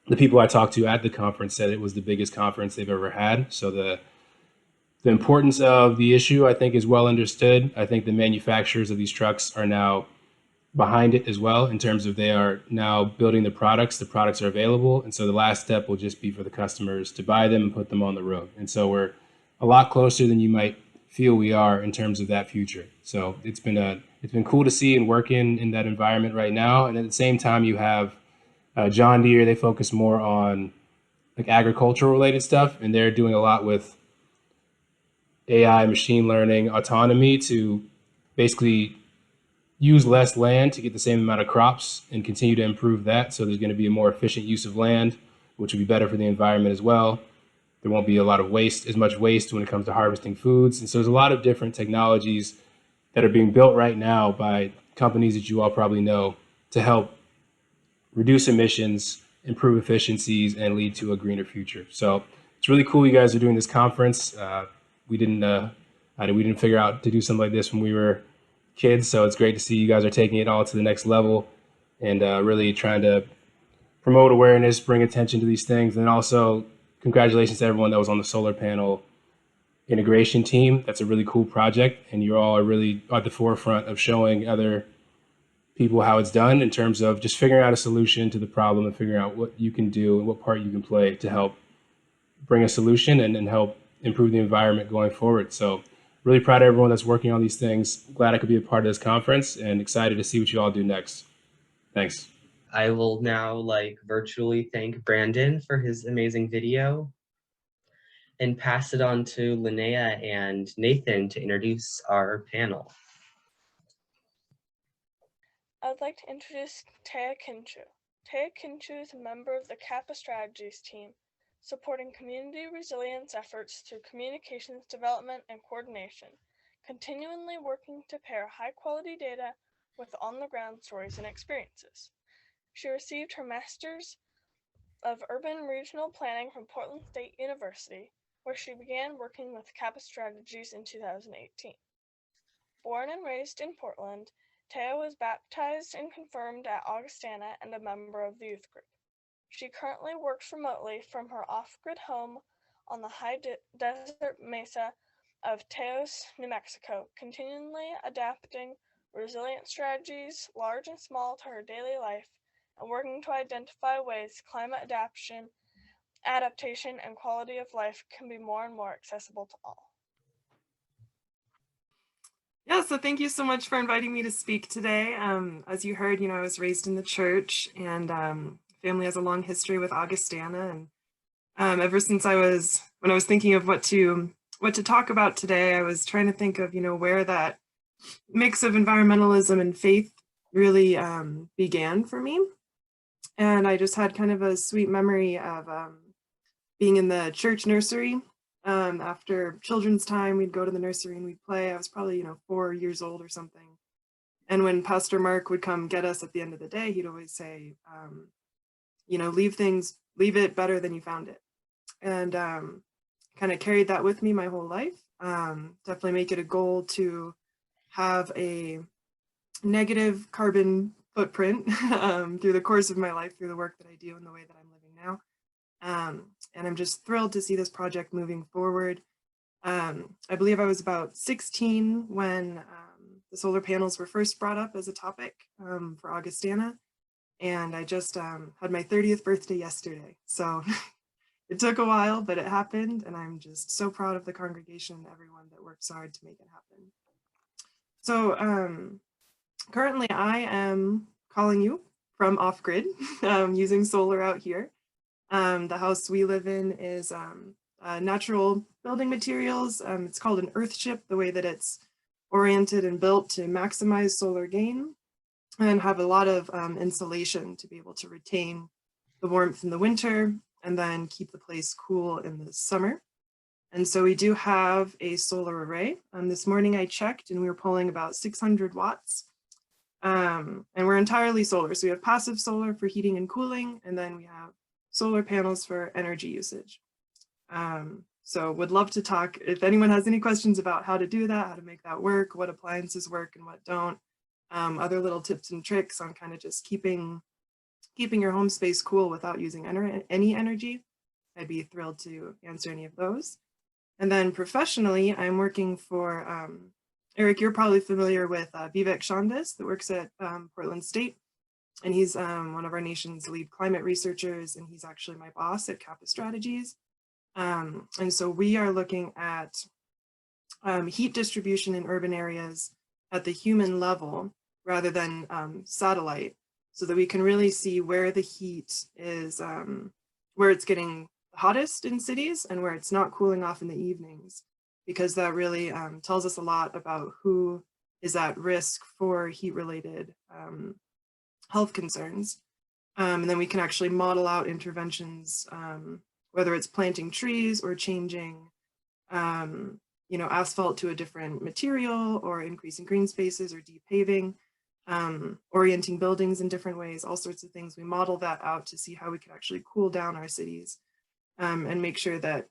The people I talked to at the conference said it was the biggest conference they've ever had. So the importance of the issue, I think, is well understood. I think the manufacturers of these trucks are now behind it as well in terms of they are now building the products. The products are available. And so the last step will just be for the customers to buy them and put them on the road. And so we're a lot closer than you might feel we are in terms of that future. So it's been cool to see and work in that environment right now. And at the same time, you have John Deere. They focus more on like agricultural related stuff, and they're doing a lot with AI, machine learning, autonomy to basically use less land to get the same amount of crops and continue to improve that. So there's going to be a more efficient use of land, which will be better for the environment as well. There won't be as much waste when it comes to harvesting foods. And so there's a lot of different technologies that are being built right now by companies that you all probably know to help reduce emissions, improve efficiencies, and lead to a greener future. So it's really cool you guys are doing this conference. We didn't figure out to do something like this when we were kids, so it's great to see you guys are taking it all to the next level and really trying to promote awareness, bring attention to these things. And also congratulations to everyone that was on the solar panel integration team. That's a really cool project, and you all are really at the forefront of showing other people how it's done in terms of just figuring out a solution to the problem and figuring out what you can do and what part you can play to help bring a solution and help improve the environment going forward. So really proud of everyone that's working on these things. Glad I could be a part of this conference and excited to see what you all do next. Thanks. I will now virtually thank Brandon for his amazing video and pass it on to Linnea and Nathan to introduce our panel. I'd like to introduce Taya Kinchu. Taya Kinchu is a member of the Kappa Strategies team, supporting community resilience efforts through communications development and coordination, continually working to pair high-quality data with on-the-ground stories and experiences. She received her Master's of Urban Regional Planning from Portland State University, where she began working with Kappa Strategies in 2018. Born and raised in Portland, Taya was baptized and confirmed at Augustana and a member of the youth group. She currently works remotely from her off-grid home on the high desert mesa of Taos, New Mexico, continually adapting resilient strategies, large and small, to her daily life and working to identify ways climate adaptation adaptation, and quality of life can be more and more accessible to all. Yeah, so thank you so much for inviting me to speak today. As you heard, I was raised in the church, and family has a long history with Augustana. And ever since when I was thinking of what to talk about today, I was trying to think of, where that mix of environmentalism and faith really began for me. And I just had kind of a sweet memory of being in the church nursery. After children's time, we'd go to the nursery and we'd play. I was probably, 4 years old or something. And when Pastor Mark would come get us at the end of the day, he'd always say, leave it better than you found it. And kind of carried that with me my whole life. Definitely make it a goal to have a negative carbon footprint through the course of my life, through the work that I do and the way that I'm living now. And I'm just thrilled to see this project moving forward. I believe I was about 16 when the solar panels were first brought up as a topic for Augustana. And I just had my 30th birthday yesterday. So it took a while, but it happened. And I'm just so proud of the congregation and everyone that works hard to make it happen. So currently I am calling you from off-grid using solar out here. The house we live in is natural building materials. It's called an earthship, the way that it's oriented and built to maximize solar gain and have a lot of insulation to be able to retain the warmth in the winter and then keep the place cool in the summer. And so we do have a solar array. This morning I checked and we were pulling about 600 watts. And we're entirely solar. So we have passive solar for heating and cooling, and then we have solar panels for energy usage. So would love to talk, if anyone has any questions about how to do that, how to make that work, what appliances work and what don't, other little tips and tricks on kind of just keeping your home space cool without using any energy, I'd be thrilled to answer any of those. And then professionally, I'm working for, Eric, you're probably familiar with Vivek Shandis that works at Portland State. And he's one of our nation's lead climate researchers, and he's actually my boss at Kappa Strategies. And so we are looking at heat distribution in urban areas at the human level rather than satellite, so that we can really see where the heat is, where it's getting the hottest in cities and where it's not cooling off in the evenings, because that really tells us a lot about who is at risk for heat-related health concerns. And then we can actually model out interventions, whether it's planting trees or changing, asphalt to a different material or increasing green spaces or deep paving, orienting buildings in different ways, all sorts of things. We model that out to see how we can actually cool down our cities and make sure that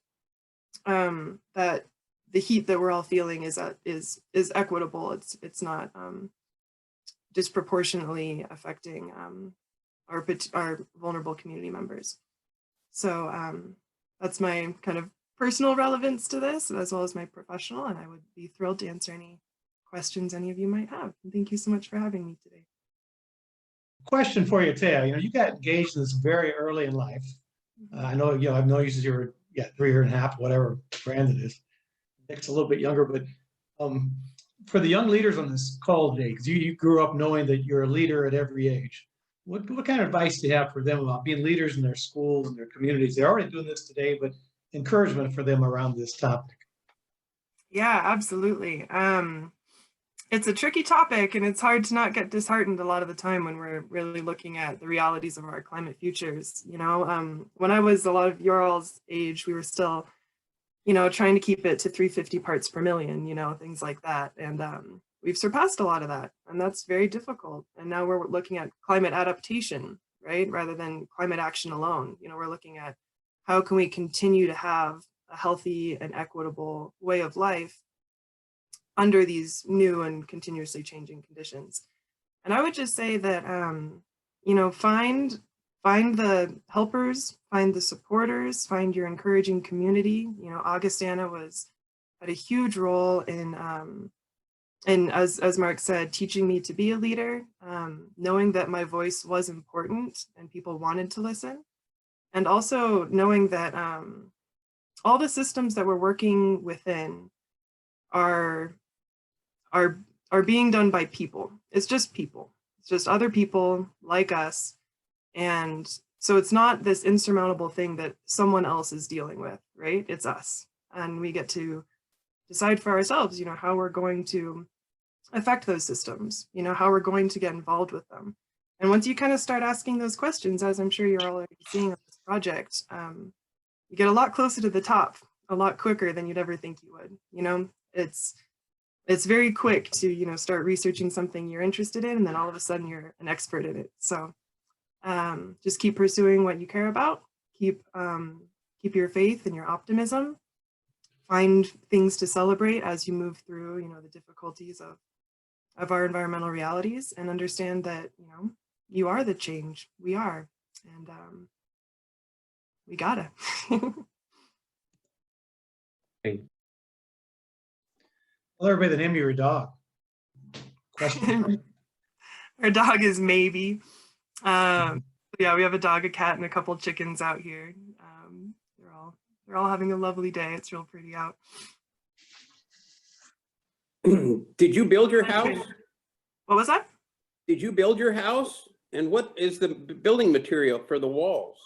that the heat that we're all feeling is equitable. It's not disproportionately affecting our vulnerable community members. So that's my kind of personal relevance to this, as well as my professional, and I would be thrilled to answer any questions any of you might have. And thank you so much for having me today. Question for you, Taya. You got engaged in this very early in life. I know, I've known you since you were 3.5, whatever brand it is. Nick's a little bit younger, but for the young leaders on this call today, because you grew up knowing that you're a leader at every age, what kind of advice do you have for them about being leaders in their schools and their communities? They're already doing this today, but encouragement for them around this topic. Yeah, absolutely. It's a tricky topic, and it's hard to not get disheartened a lot of the time when we're really looking at the realities of our climate futures. When I was a lot of your all's age, we were still, trying to keep it to 350 parts per million, things like that. And we've surpassed a lot of that, and that's very difficult. And now we're looking at climate adaptation, right? Rather than climate action alone. We're looking at how can we continue to have a healthy and equitable way of life under these new and continuously changing conditions. And I would just say that, find the helpers, find the supporters, find your encouraging community. Augustana had a huge role in as Mark said, teaching me to be a leader, knowing that my voice was important and people wanted to listen. And also knowing that all the systems that we're working within are being done by people. It's just people. It's just other people like us. And so it's not this insurmountable thing that someone else is dealing with, right? It's us. And we get to decide for ourselves, you know, how we're going to affect those systems, you know, how we're going to get involved with them. And once you kind of start asking those questions, as I'm sure you're already seeing on this project, you get a lot closer to the top, a lot quicker than you'd ever think you would. You know, it's very quick to, you know, start researching something you're interested in, and then all of a sudden you're an expert in it. So just keep pursuing what you care about, keep your faith and your optimism, find things to celebrate as you move through, you know, the difficulties of our environmental realities, and understand that, you know, you are the change. We are, and we gotta. Tell everybody the name of your dog. Our dog is Maybe. Yeah, we have a dog, a cat, and a couple chickens out here. They're all having a lovely day. It's real pretty out. Did you build your house? What was that? Did you build your house? And what is the building material for the walls?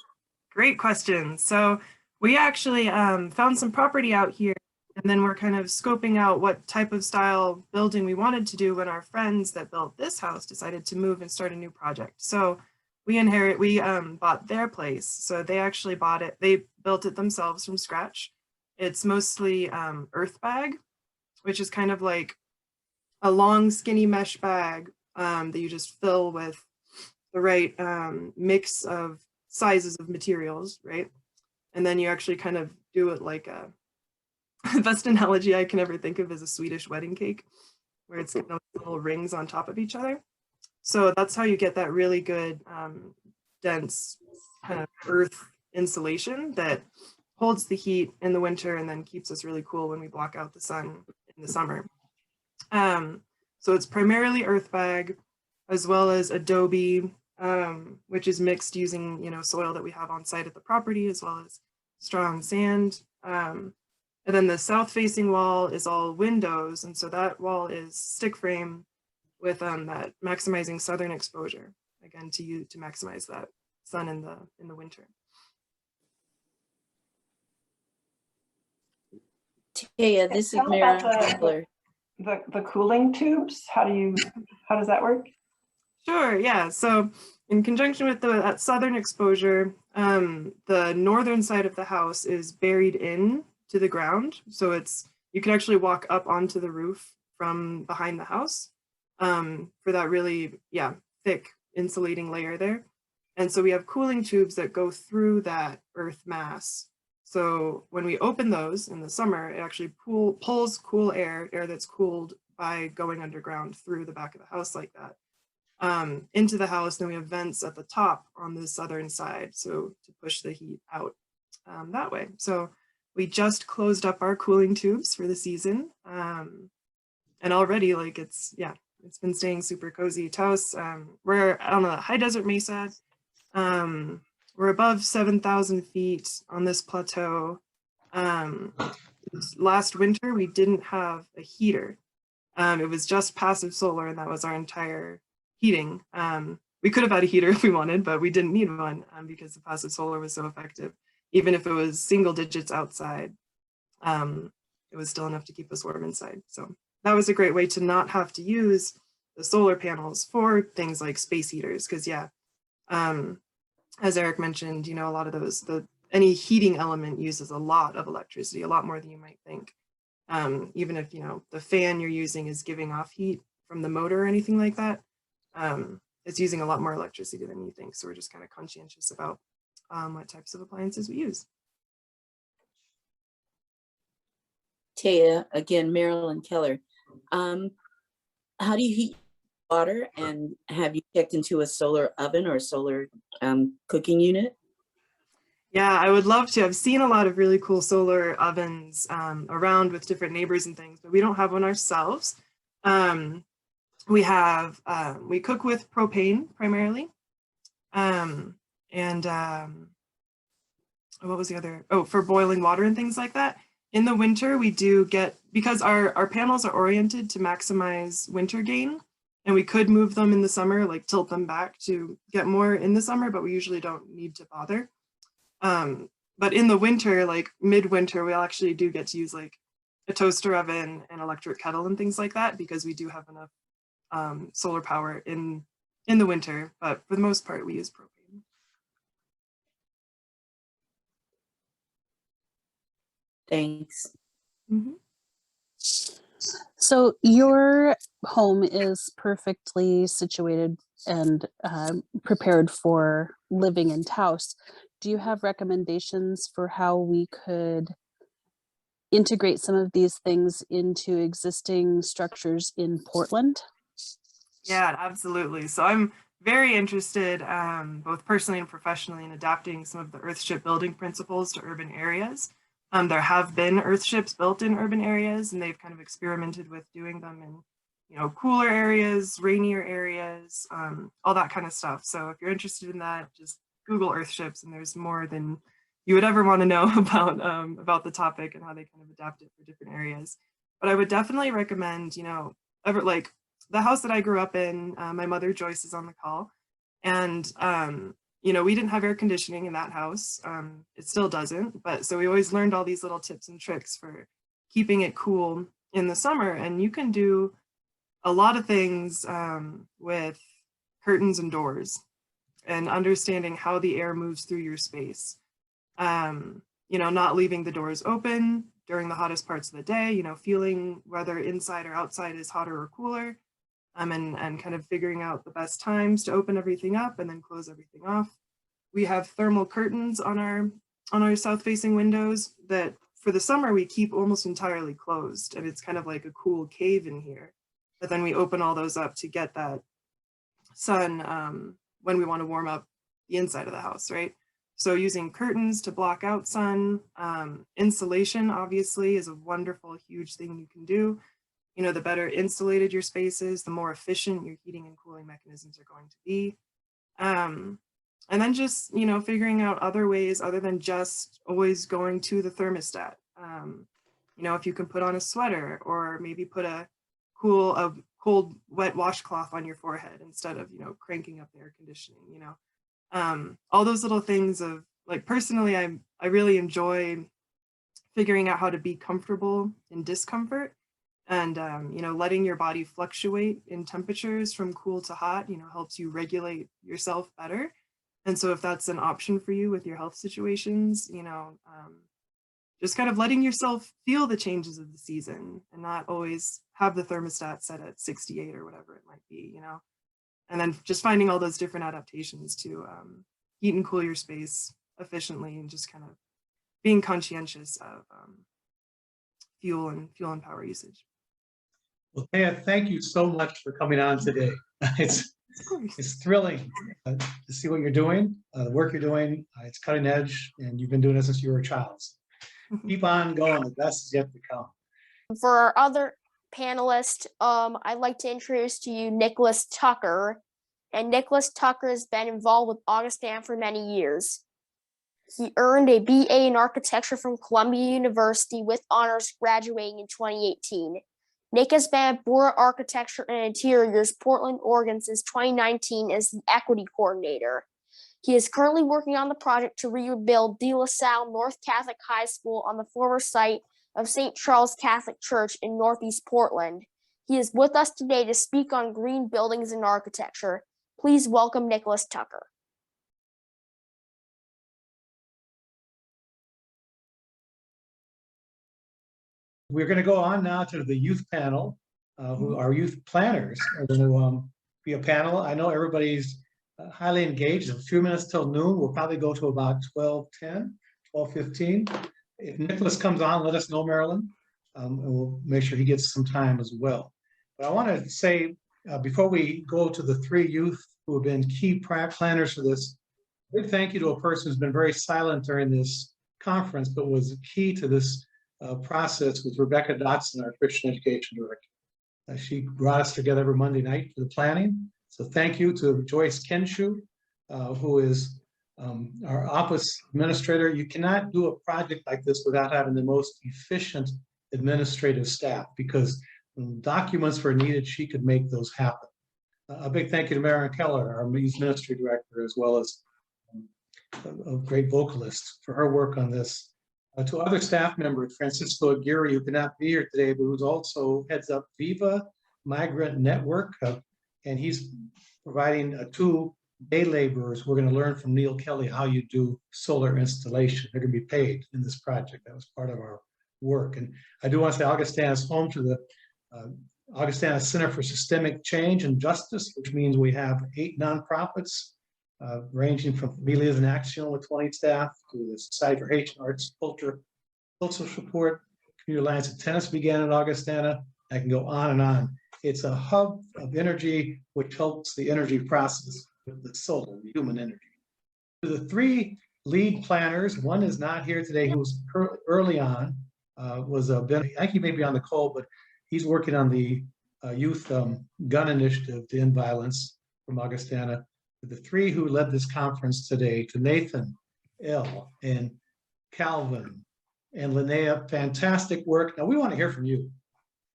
Great question. So we actually found some property out here, and then we're kind of scoping out what type of style building we wanted to do when our friends that built this house decided to move and start a new project. So we bought their place. So they actually bought it. They built it themselves from scratch. It's mostly earth bag, which is kind of like a long skinny mesh bag that you just fill with the right mix of sizes of materials, right? And then you actually kind of do it like the best analogy I can ever think of is a Swedish wedding cake, where it's, you know, little rings on top of each other. So that's how you get that really good, dense kind of earth insulation that holds the heat in the winter and then keeps us really cool when we block out the sun in the summer. So it's primarily earth bag, as well as adobe, which is mixed using, you know, soil that we have on site at the property, as well as straw and sand. And then the south facing wall is all windows. And so that wall is stick frame with that maximizing southern exposure, again, to maximize that sun in the winter. Taya, this is Mary Keller. The cooling tubes, how does that work? Sure, yeah. So in conjunction with that southern exposure, the northern side of the house is buried in to the ground. So you can actually walk up onto the roof from behind the house for that really, thick insulating layer there. And so we have cooling tubes that go through that earth mass. So when we open those in the summer, it actually pulls cool air that's cooled by going underground through the back of the house like that, into the house. Then we have vents at the top on the southern side, so to push the heat out that way. So we just closed up our cooling tubes for the season, and already, like, it's been staying super cozy. Taos, we're on a high desert mesa. We're above 7,000 feet on this plateau. Last winter, we didn't have a heater. It was just passive solar, and that was our entire heating. We could have had a heater if we wanted, but we didn't need one because the passive solar was so effective. Even if it was single digits outside, it was still enough to keep us warm inside. So that was a great way to not have to use the solar panels for things like space heaters, because as Eric mentioned, a lot of those, any heating element uses a lot of electricity, a lot more than you might think. Even if, the fan you're using is giving off heat from the motor or anything like that, it's using a lot more electricity than you think. So we're just kind of conscientious about what types of appliances we use. Taya, again, Marilyn Keller. How do you heat water, and have you checked into a solar oven or solar cooking unit? Yeah, I would love to. I've seen a lot of really cool solar ovens around with different neighbors and things, but we don't have one ourselves. We cook with propane primarily. what was the other? Oh, for boiling water and things like that. In the winter, we do get, because our panels are oriented to maximize winter gain, and we could move them in the summer, like tilt them back to get more in the summer, but we usually don't need to bother. But in the winter, like midwinter, we actually do get to use like a toaster oven and electric kettle and things like that, because we do have enough solar power in the winter. But for the most part, we use propane. Thanks. Mm-hmm. So your home is perfectly situated and prepared for living in Taos. Do you have recommendations for how we could integrate some of these things into existing structures in Portland? Yeah, absolutely. So I'm very interested, both personally and professionally, in adapting some of the earthship building principles to urban areas. There have been earthships built in urban areas, and they've kind of experimented with doing them in, you know, cooler areas, rainier areas, all that kind of stuff. So if you're interested in that, just Google earthships, and there's more than you would ever want to know about the topic and how they kind of adapt it for different areas. But I would definitely recommend, you know, like the house that I grew up in, my mother Joyce is on the call, and you know, we didn't have air conditioning in that house. It still doesn't, but so we always learned all these little tips and tricks for keeping it cool in the summer. And you can do a lot of things with curtains and doors and understanding how the air moves through your space. You know, not leaving the doors open during the hottest parts of the day, you know, feeling whether inside or outside is hotter or cooler. And kind of figuring out the best times to open everything up and then close everything off. We have thermal curtains on our south-facing windows that for the summer we keep almost entirely closed, and it's kind of like a cool cave in here. But then we open all those up to get that sun when we want to warm up the inside of the house, right? So using curtains to block out sun, insulation obviously is a wonderful, huge thing you can do. You know, the better insulated your space is, the more efficient your heating and cooling mechanisms are going to be. And then just, you know, figuring out other ways other than just always going to the thermostat. You know, if you can put on a sweater or maybe put a cold, wet washcloth on your forehead instead of, you know, cranking up the air conditioning, you know. All those little things of, like, personally, I really enjoy figuring out how to be comfortable in discomfort. And, you know, letting your body fluctuate in temperatures from cool to hot, you know, helps you regulate yourself better. And so if that's an option for you with your health situations, you know, just kind of letting yourself feel the changes of the season and not always have the thermostat set at 68 or whatever it might be, you know, and then just finding all those different adaptations to heat and cool your space efficiently, and just kind of being conscientious of fuel and power usage. Well, Thea, thank you so much for coming on today. It's thrilling to see what you're doing, the work you're doing. It's cutting edge, and you've been doing this since you were a child. So keep on going. The best is yet to come. For our other panelist, I'd like to introduce to you Nicholas Tucker. And Nicholas Tucker has been involved with Augustana for many years. He earned a BA in architecture from Columbia University with honors, graduating in 2018. Nick has been at Board of Architecture and Interiors, Portland, Oregon since 2019 as the equity coordinator. He is currently working on the project to rebuild De La Salle North Catholic High School on the former site of St. Charles Catholic Church in Northeast Portland. He is with us today to speak on green buildings and architecture. Please welcome Nicholas Tucker. We're going to go on now to the youth panel, who are youth planners. Are going to be a panel. I know everybody's highly engaged. A few minutes till noon. We'll probably go to about 12:10, 12:15. If Nicholas comes on, let us know, Marilyn, and we'll make sure he gets some time as well. But I want to say, before we go to the three youth who have been key planners for this, a big thank you to a person who's been very silent during this conference, but was key to this process, with Rebecca Dotson, our Christian Education Director. She brought us together every Monday night for the planning. So thank you to Joyce Kenshu, who is our office administrator. You cannot do a project like this without having the most efficient administrative staff, because when documents were needed, she could make those happen. A big thank you to Marion Keller, our youth ministry director, as well as a great vocalist, for her work on this. To other staff members, Francisco Aguirre, who could not be here today, but who's also heads up Viva Migrant Network, and he's providing 2 day laborers. We're going to learn from Neil Kelly how you do solar installation. They're going to be paid in this project. That was part of our work. And I do want to say Augustana is home to the Augustana Center for Systemic Change and Justice, which means we have 8 nonprofits ranging from Familias in Action with 20 staff to the Society for Haitian Arts, Culture, Social Support. Community Alliance of Tennis began at Augustana. I can go on and on. It's a hub of energy which helps the energy process with the solar, the human energy. To the 3 lead planners, one is not here today, who was early on, was Ben. I think he may be on the call, but he's working on the youth gun initiative to end violence from Augustana. The 3 who led this conference today, to Nathan, L, and Calvin, and Linnea, fantastic work. Now we want to hear from you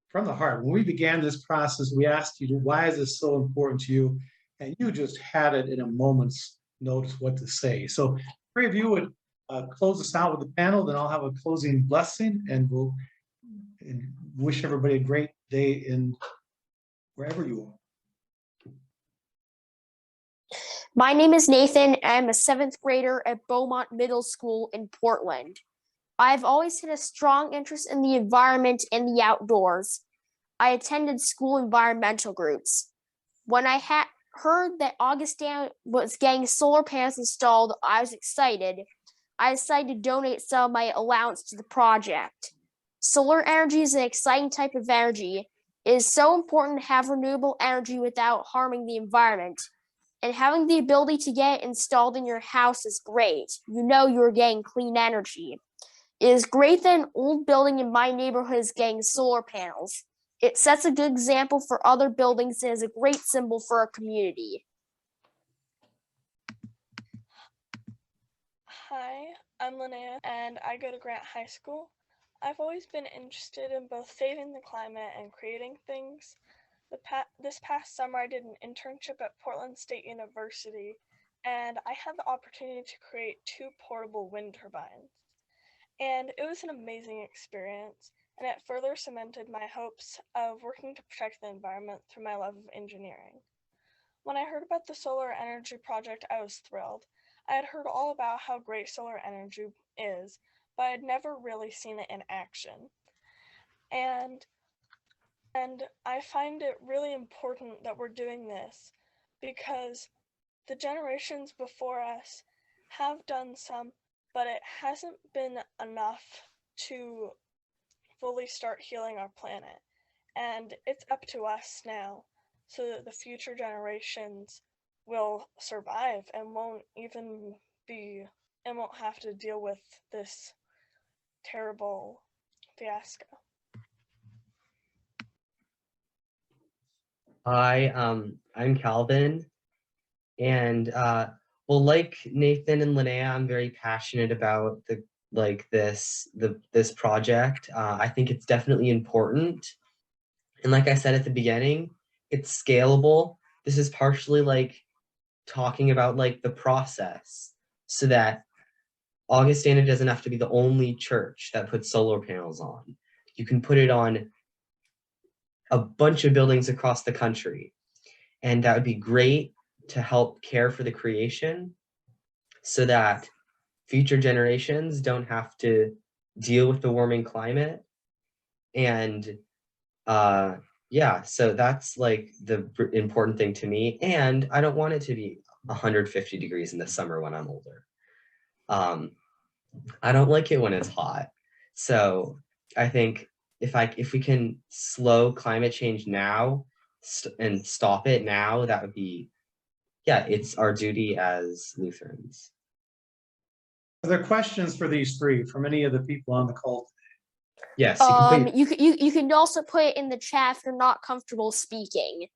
from the heart. When we began this process, we asked you, why is this so important to you? And you just had it in a moment's notice what to say. So 3 of you would close us out with the panel, then I'll have a closing blessing, and we'll wish everybody a great day in wherever you are. My name is Nathan, and I'm a 7th grader at Beaumont Middle School in Portland. I've always had a strong interest in the environment and the outdoors. I attended school environmental groups. When I heard that Augustana was getting solar panels installed, I was excited. I decided to donate some of my allowance to the project. Solar energy is an exciting type of energy. It is so important to have renewable energy without harming the environment. And having the ability to get it installed in your house is great. You know you're getting clean energy. It is great that an old building in my neighborhood is getting solar panels. It sets a good example for other buildings and is a great symbol for our community. Hi, I'm Linnea, and I go to Grant High School. I've always been interested in both saving the climate and creating things. This past summer, I did an internship at Portland State University, and I had the opportunity to create 2 portable wind turbines. And it was an amazing experience, and it further cemented my hopes of working to protect the environment through my love of engineering. When I heard about the solar energy project, I was thrilled. I had heard all about how great solar energy is, but I had never really seen it in action. And I find it really important that we're doing this because the generations before us have done some, but it hasn't been enough to fully start healing our planet. And it's up to us now so that the future generations will survive and won't have to deal with this terrible fiasco. Hi, I'm Calvin, and well, like Nathan and Linnea, I'm very passionate about this project. I think it's definitely important, and like I said at the beginning, it's scalable. This is partially like talking about like the process, so that Augustana doesn't have to be the only church that puts solar panels on. You can put it on a bunch of buildings across the country. And that would be great to help care for the creation so that future generations don't have to deal with the warming climate. And yeah, so that's like the important thing to me. And I don't want it to be 150 degrees in the summer when I'm older. I don't like it when it's hot. So I think if we can slow climate change now and stop it now, that would be, yeah, it's our duty as Lutherans. Are there questions for these 3 from any of the people on the call today? Yes, you can also put it in the chat if you're not comfortable speaking.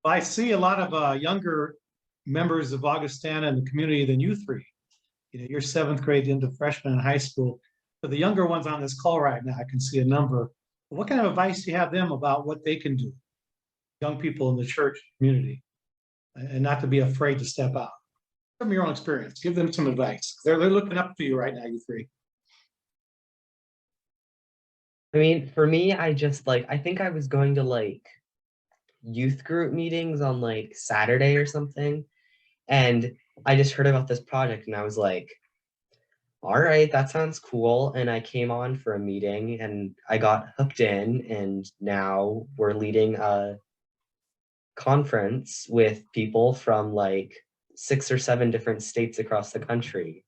I see a lot of younger members of Augustana and the community than you three. You know, you're seventh grade into freshman in high school. For the younger ones on this call right now, I can see a number. What kind of advice do you have them about what they can do? Young people in the church community, and not to be afraid to step out. From your own experience, give them some advice. They're looking up to you right now, you three. I mean, for me, I think I was going to like youth group meetings on like Saturday or something. And I just heard about this project and I was like, all right, that sounds cool. And I came on for a meeting and I got hooked in, and now we're leading a conference with people from like 6 or 7 different states across the country,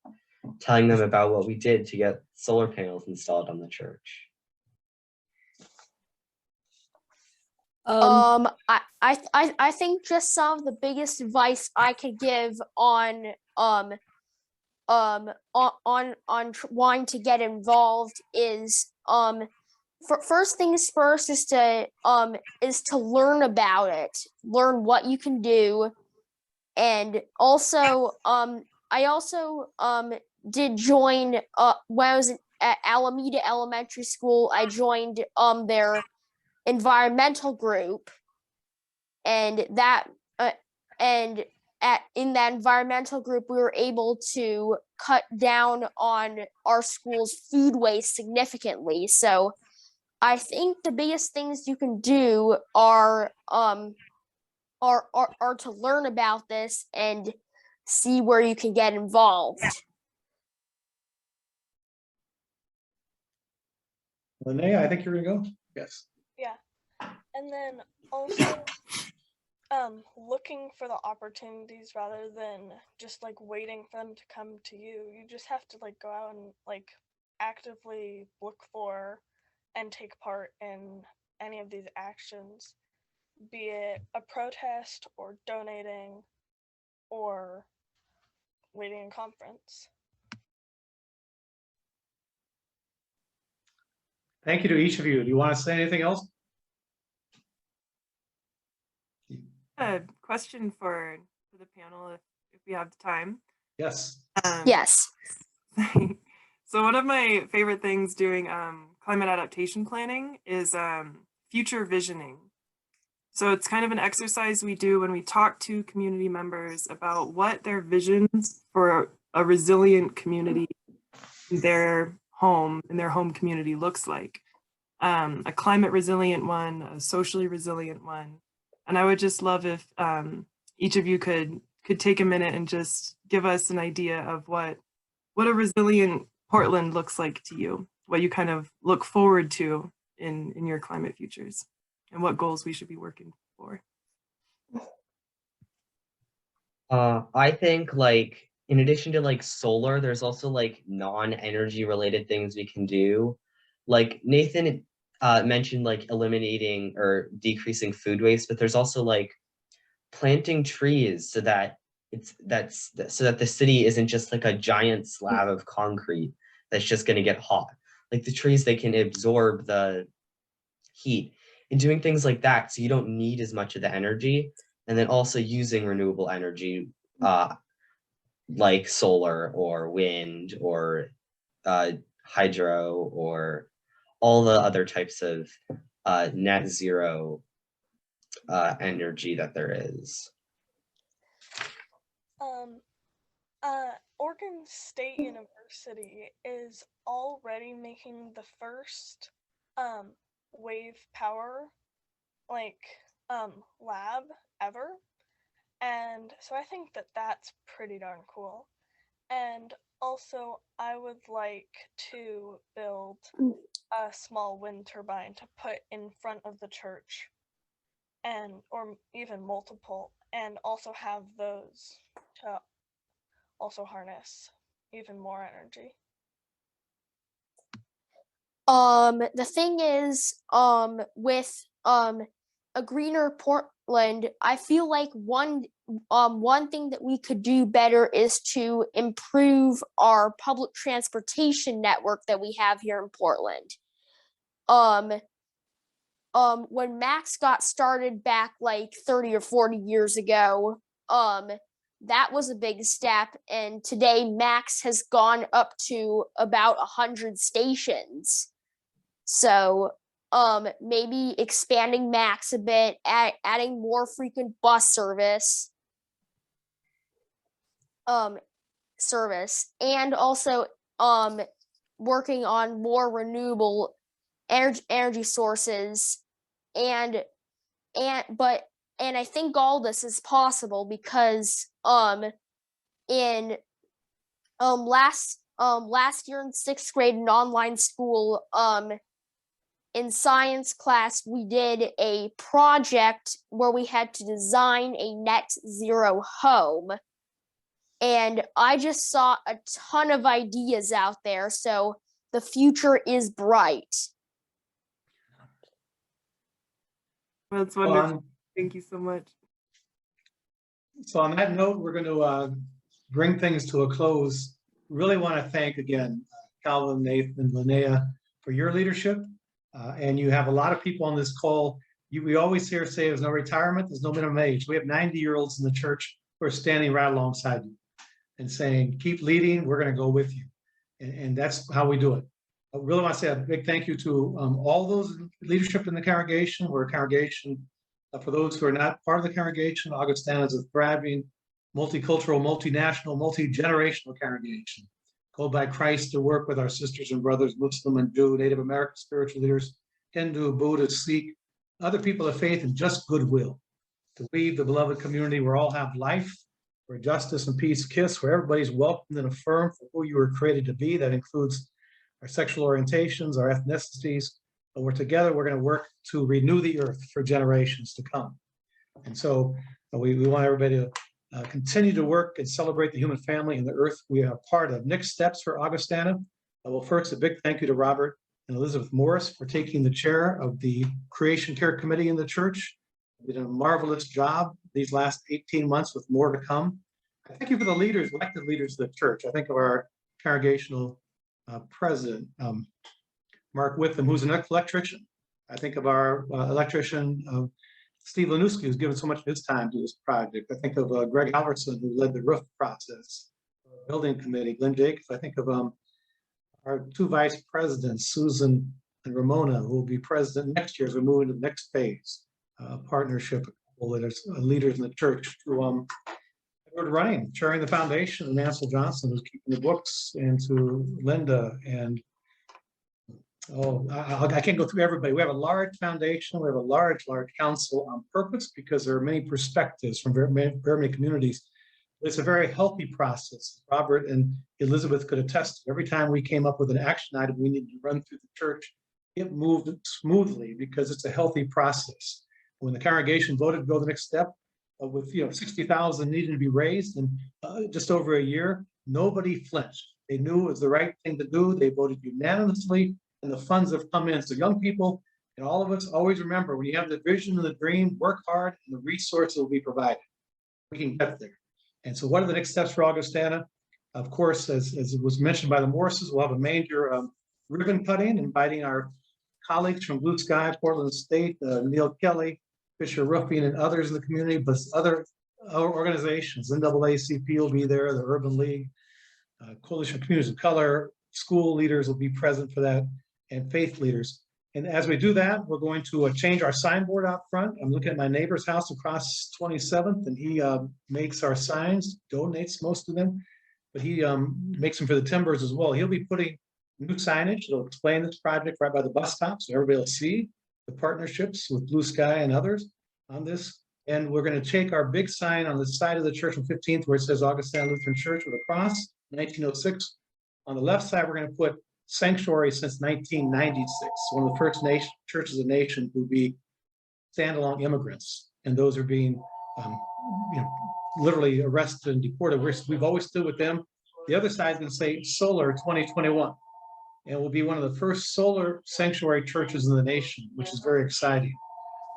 telling them about what we did to get solar panels installed on the church. I think just some of the biggest advice I could give on wanting to get involved is first things first is to learn about it, learn what you can do, and also I also did join when I was at Alameda Elementary School. I joined their environmental group, and that in that environmental group we were able to cut down on our school's food waste significantly. So I think the biggest things you can do are to learn about this and see where you can get involved. Linnea, I think you're gonna go. Yes. Yeah. And then also looking for the opportunities rather than just like waiting for them to come to you. You just have to like go out and like actively look for and take part in any of these actions, be it a protest or donating or leading a conference. Thank you to each of you. Do you want to say anything else? A question for the panel, if we have time. Yes. Yes. So one of my favorite things doing climate adaptation planning is future visioning. So it's kind of an exercise we do when we talk to community members about what their visions for a resilient community in their home community looks like. A climate resilient one, a socially resilient one. And I would just love if each of you could take a minute and just give us an idea of what a resilient Portland looks like to you, what you kind of look forward to in your climate futures, and what goals we should be working for. I think like in addition to like solar, there's also like non-energy related things we can do. Like Nathan mentioned like eliminating or decreasing food waste, but there's also like planting trees so that the city isn't just like a giant slab of concrete that's just going to get hot. Like the trees, they can absorb the heat, and doing things like that so you don't need as much of the energy, and then also using renewable energy like solar or wind or hydro or all the other types of net zero energy that there is. Oregon State University is already making the first wave power lab ever, and so I think that that's pretty darn cool. And also I would like to build a small wind turbine to put in front of the church, and or even multiple, and also have those to also harness even more energy. The thing is, with a greener Portland, I feel like one thing that we could do better is to improve our public transportation network that we have here in Portland. when Max got started back like 30 or 40 years ago, that was a big step. And today Max has gone up to about 100 stations. So maybe expanding Max a bit, adding more frequent bus service, and also working on more renewable energy sources, and I think all this is possible because in last year in 6th grade in online school, in science class we did a project where we had to design a net zero home, and I just saw a ton of ideas out there, so the future is bright. That's wonderful. Thank you so much. So on that note, we're going to bring things to a close. Really want to thank again Calvin, Nathan, Linnea for your leadership. And you have a lot of people on this call. We always hear say there's no retirement, there's no minimum age. We have 90-year-olds in the church who are standing right alongside you and saying, keep leading, we're going to go with you. And that's how we do it. I really want to say a big thank you to all those leadership in the congregation. We're a congregation, for those who are not part of the congregation, Augustana is a thriving, multicultural, multinational, multi-generational congregation called by Christ to work with our sisters and brothers, Muslim and Jew, Native American spiritual leaders, Hindu, Buddhist, Sikh, other people of faith, and just goodwill to weave the beloved community where all have life, where justice and peace kiss, where everybody's welcomed and affirmed for who you were created to be. That includes our sexual orientations, our ethnicities, but we're together, we're going to work to renew the earth for generations to come. And so we want everybody to continue to work and celebrate the human family and the earth we are part of. Next steps for Augustana. Well, first, a big thank you to Robert and Elizabeth Morse for taking the chair of the Creation Care Committee in the church. They did a marvelous job these last 18 months with more to come. I thank you for the leaders, elected leaders of the church. I think of our congregational president, Mark Witham, who's an electrician. I think of our electrician, Steve Lanuski, who's given so much of his time to this project. I think of Greg Alverson, who led the roof process, building committee, Glenn Jacobs. I think of our two vice presidents, Susan and Ramona, who will be president next year as we move into the next phase, partnership with leaders in the church, to Edward Ryan, chairing the foundation, and Ansel Johnson, who's keeping the books, and to Linda, and I can't go through everybody. We have a large foundation. We have a large council on purpose because there are many perspectives from very many communities. It's a very healthy process. Robert and Elizabeth could attest. Every time we came up with an action item we needed to run through the church, it moved smoothly because it's a healthy process. When the congregation voted to go the next step, with 60,000 needing to be raised in just over a year, nobody flinched. They knew it was the right thing to do. They voted unanimously, and the funds have come in. So young people and all of us always remember, when you have the vision and the dream, work hard, and the resources will be provided. We can get there. And so what are the next steps for Augustana? Of course, as it was mentioned by the Morses, we'll have a major ribbon cutting, inviting our colleagues from Blue Sky, Portland State, Neil Kelly, Fisher Roofing, and others in the community, but other organizations. NAACP will be there, the Urban League, Coalition of Communities of Color, school leaders will be present for that, and faith leaders. And as we do that, we're going to change our signboard out front. I'm looking at my neighbor's house across 27th, and he makes our signs, donates most of them, but he makes them for the timbers as well. He'll be putting new signage that'll explain this project right by the bus stop, so everybody will see the partnerships with Blue Sky and others on this. And we're going to take our big sign on the side of the church on 15th where it says Augustana Lutheran Church with a cross, 1906. On the left side, we're going to put sanctuary since 1996, one of the first churches of the nation to be standalone immigrants, and those are being literally arrested and deported. We've always stood with them. The other side is going to say Solar 2021, and it will be one of the first solar sanctuary churches in the nation, which is very exciting.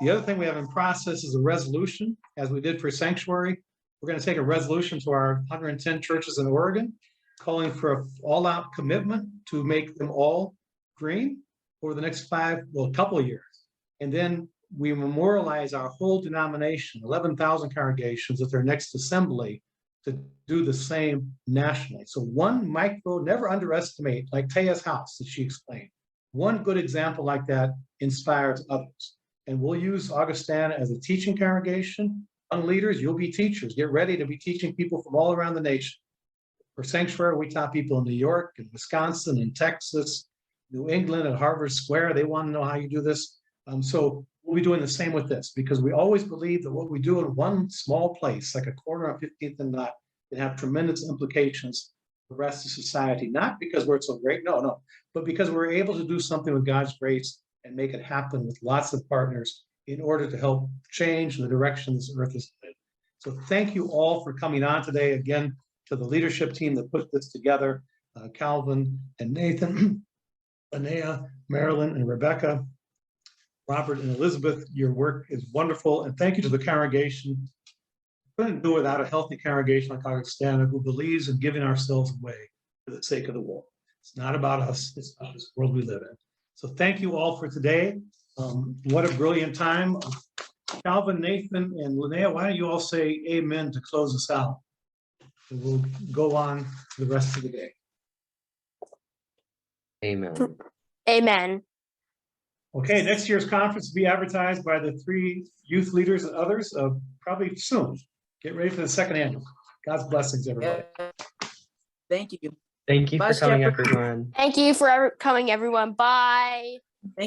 The other thing we have in process is a resolution, as we did for sanctuary. We're going to take a resolution to our 110 churches in Oregon, calling for an all-out commitment to make them all green over the next couple of years. And then we memorialize our whole denomination, 11,000 congregations at their next assembly to do the same nationally. So one micro, never underestimate, like Taya's house that she explained. One good example like that inspires others. And we'll use Augustana as a teaching congregation. Young leaders, you'll be teachers. Get ready to be teaching people from all around the nation. For Sanctuary, we taught people in New York and Wisconsin and Texas, New England and Harvard Square. They want to know how you do this. So we'll be doing the same with this, because we always believe that what we do in one small place, like a corner on 15th and Knott, can have tremendous implications for the rest of society, not because we're so great, no, but because we're able to do something with God's grace and make it happen with lots of partners in order to help change the direction this earth is headed. So thank you all for coming on today. Again, to the leadership team that put this together, Calvin and Nathan, Linnea, Marilyn and Rebecca, Robert and Elizabeth, your work is wonderful. And thank you to the congregation. Couldn't do without a healthy congregation like Augustana who believes in giving ourselves away for the sake of the world. It's not about us, it's about this world we live in. So thank you all for today. What a brilliant time. Calvin, Nathan, and Linnea, why don't you all say amen to close us out? And we'll go on to the rest of the day. Amen. Amen. Okay, next year's conference will be advertised by the 3 youth leaders and others probably soon. Get ready for the second annual. God's blessings, everybody. Thank you. Thank you Bye, for coming, Shepherd. everyone. Thank you for coming, everyone. Bye.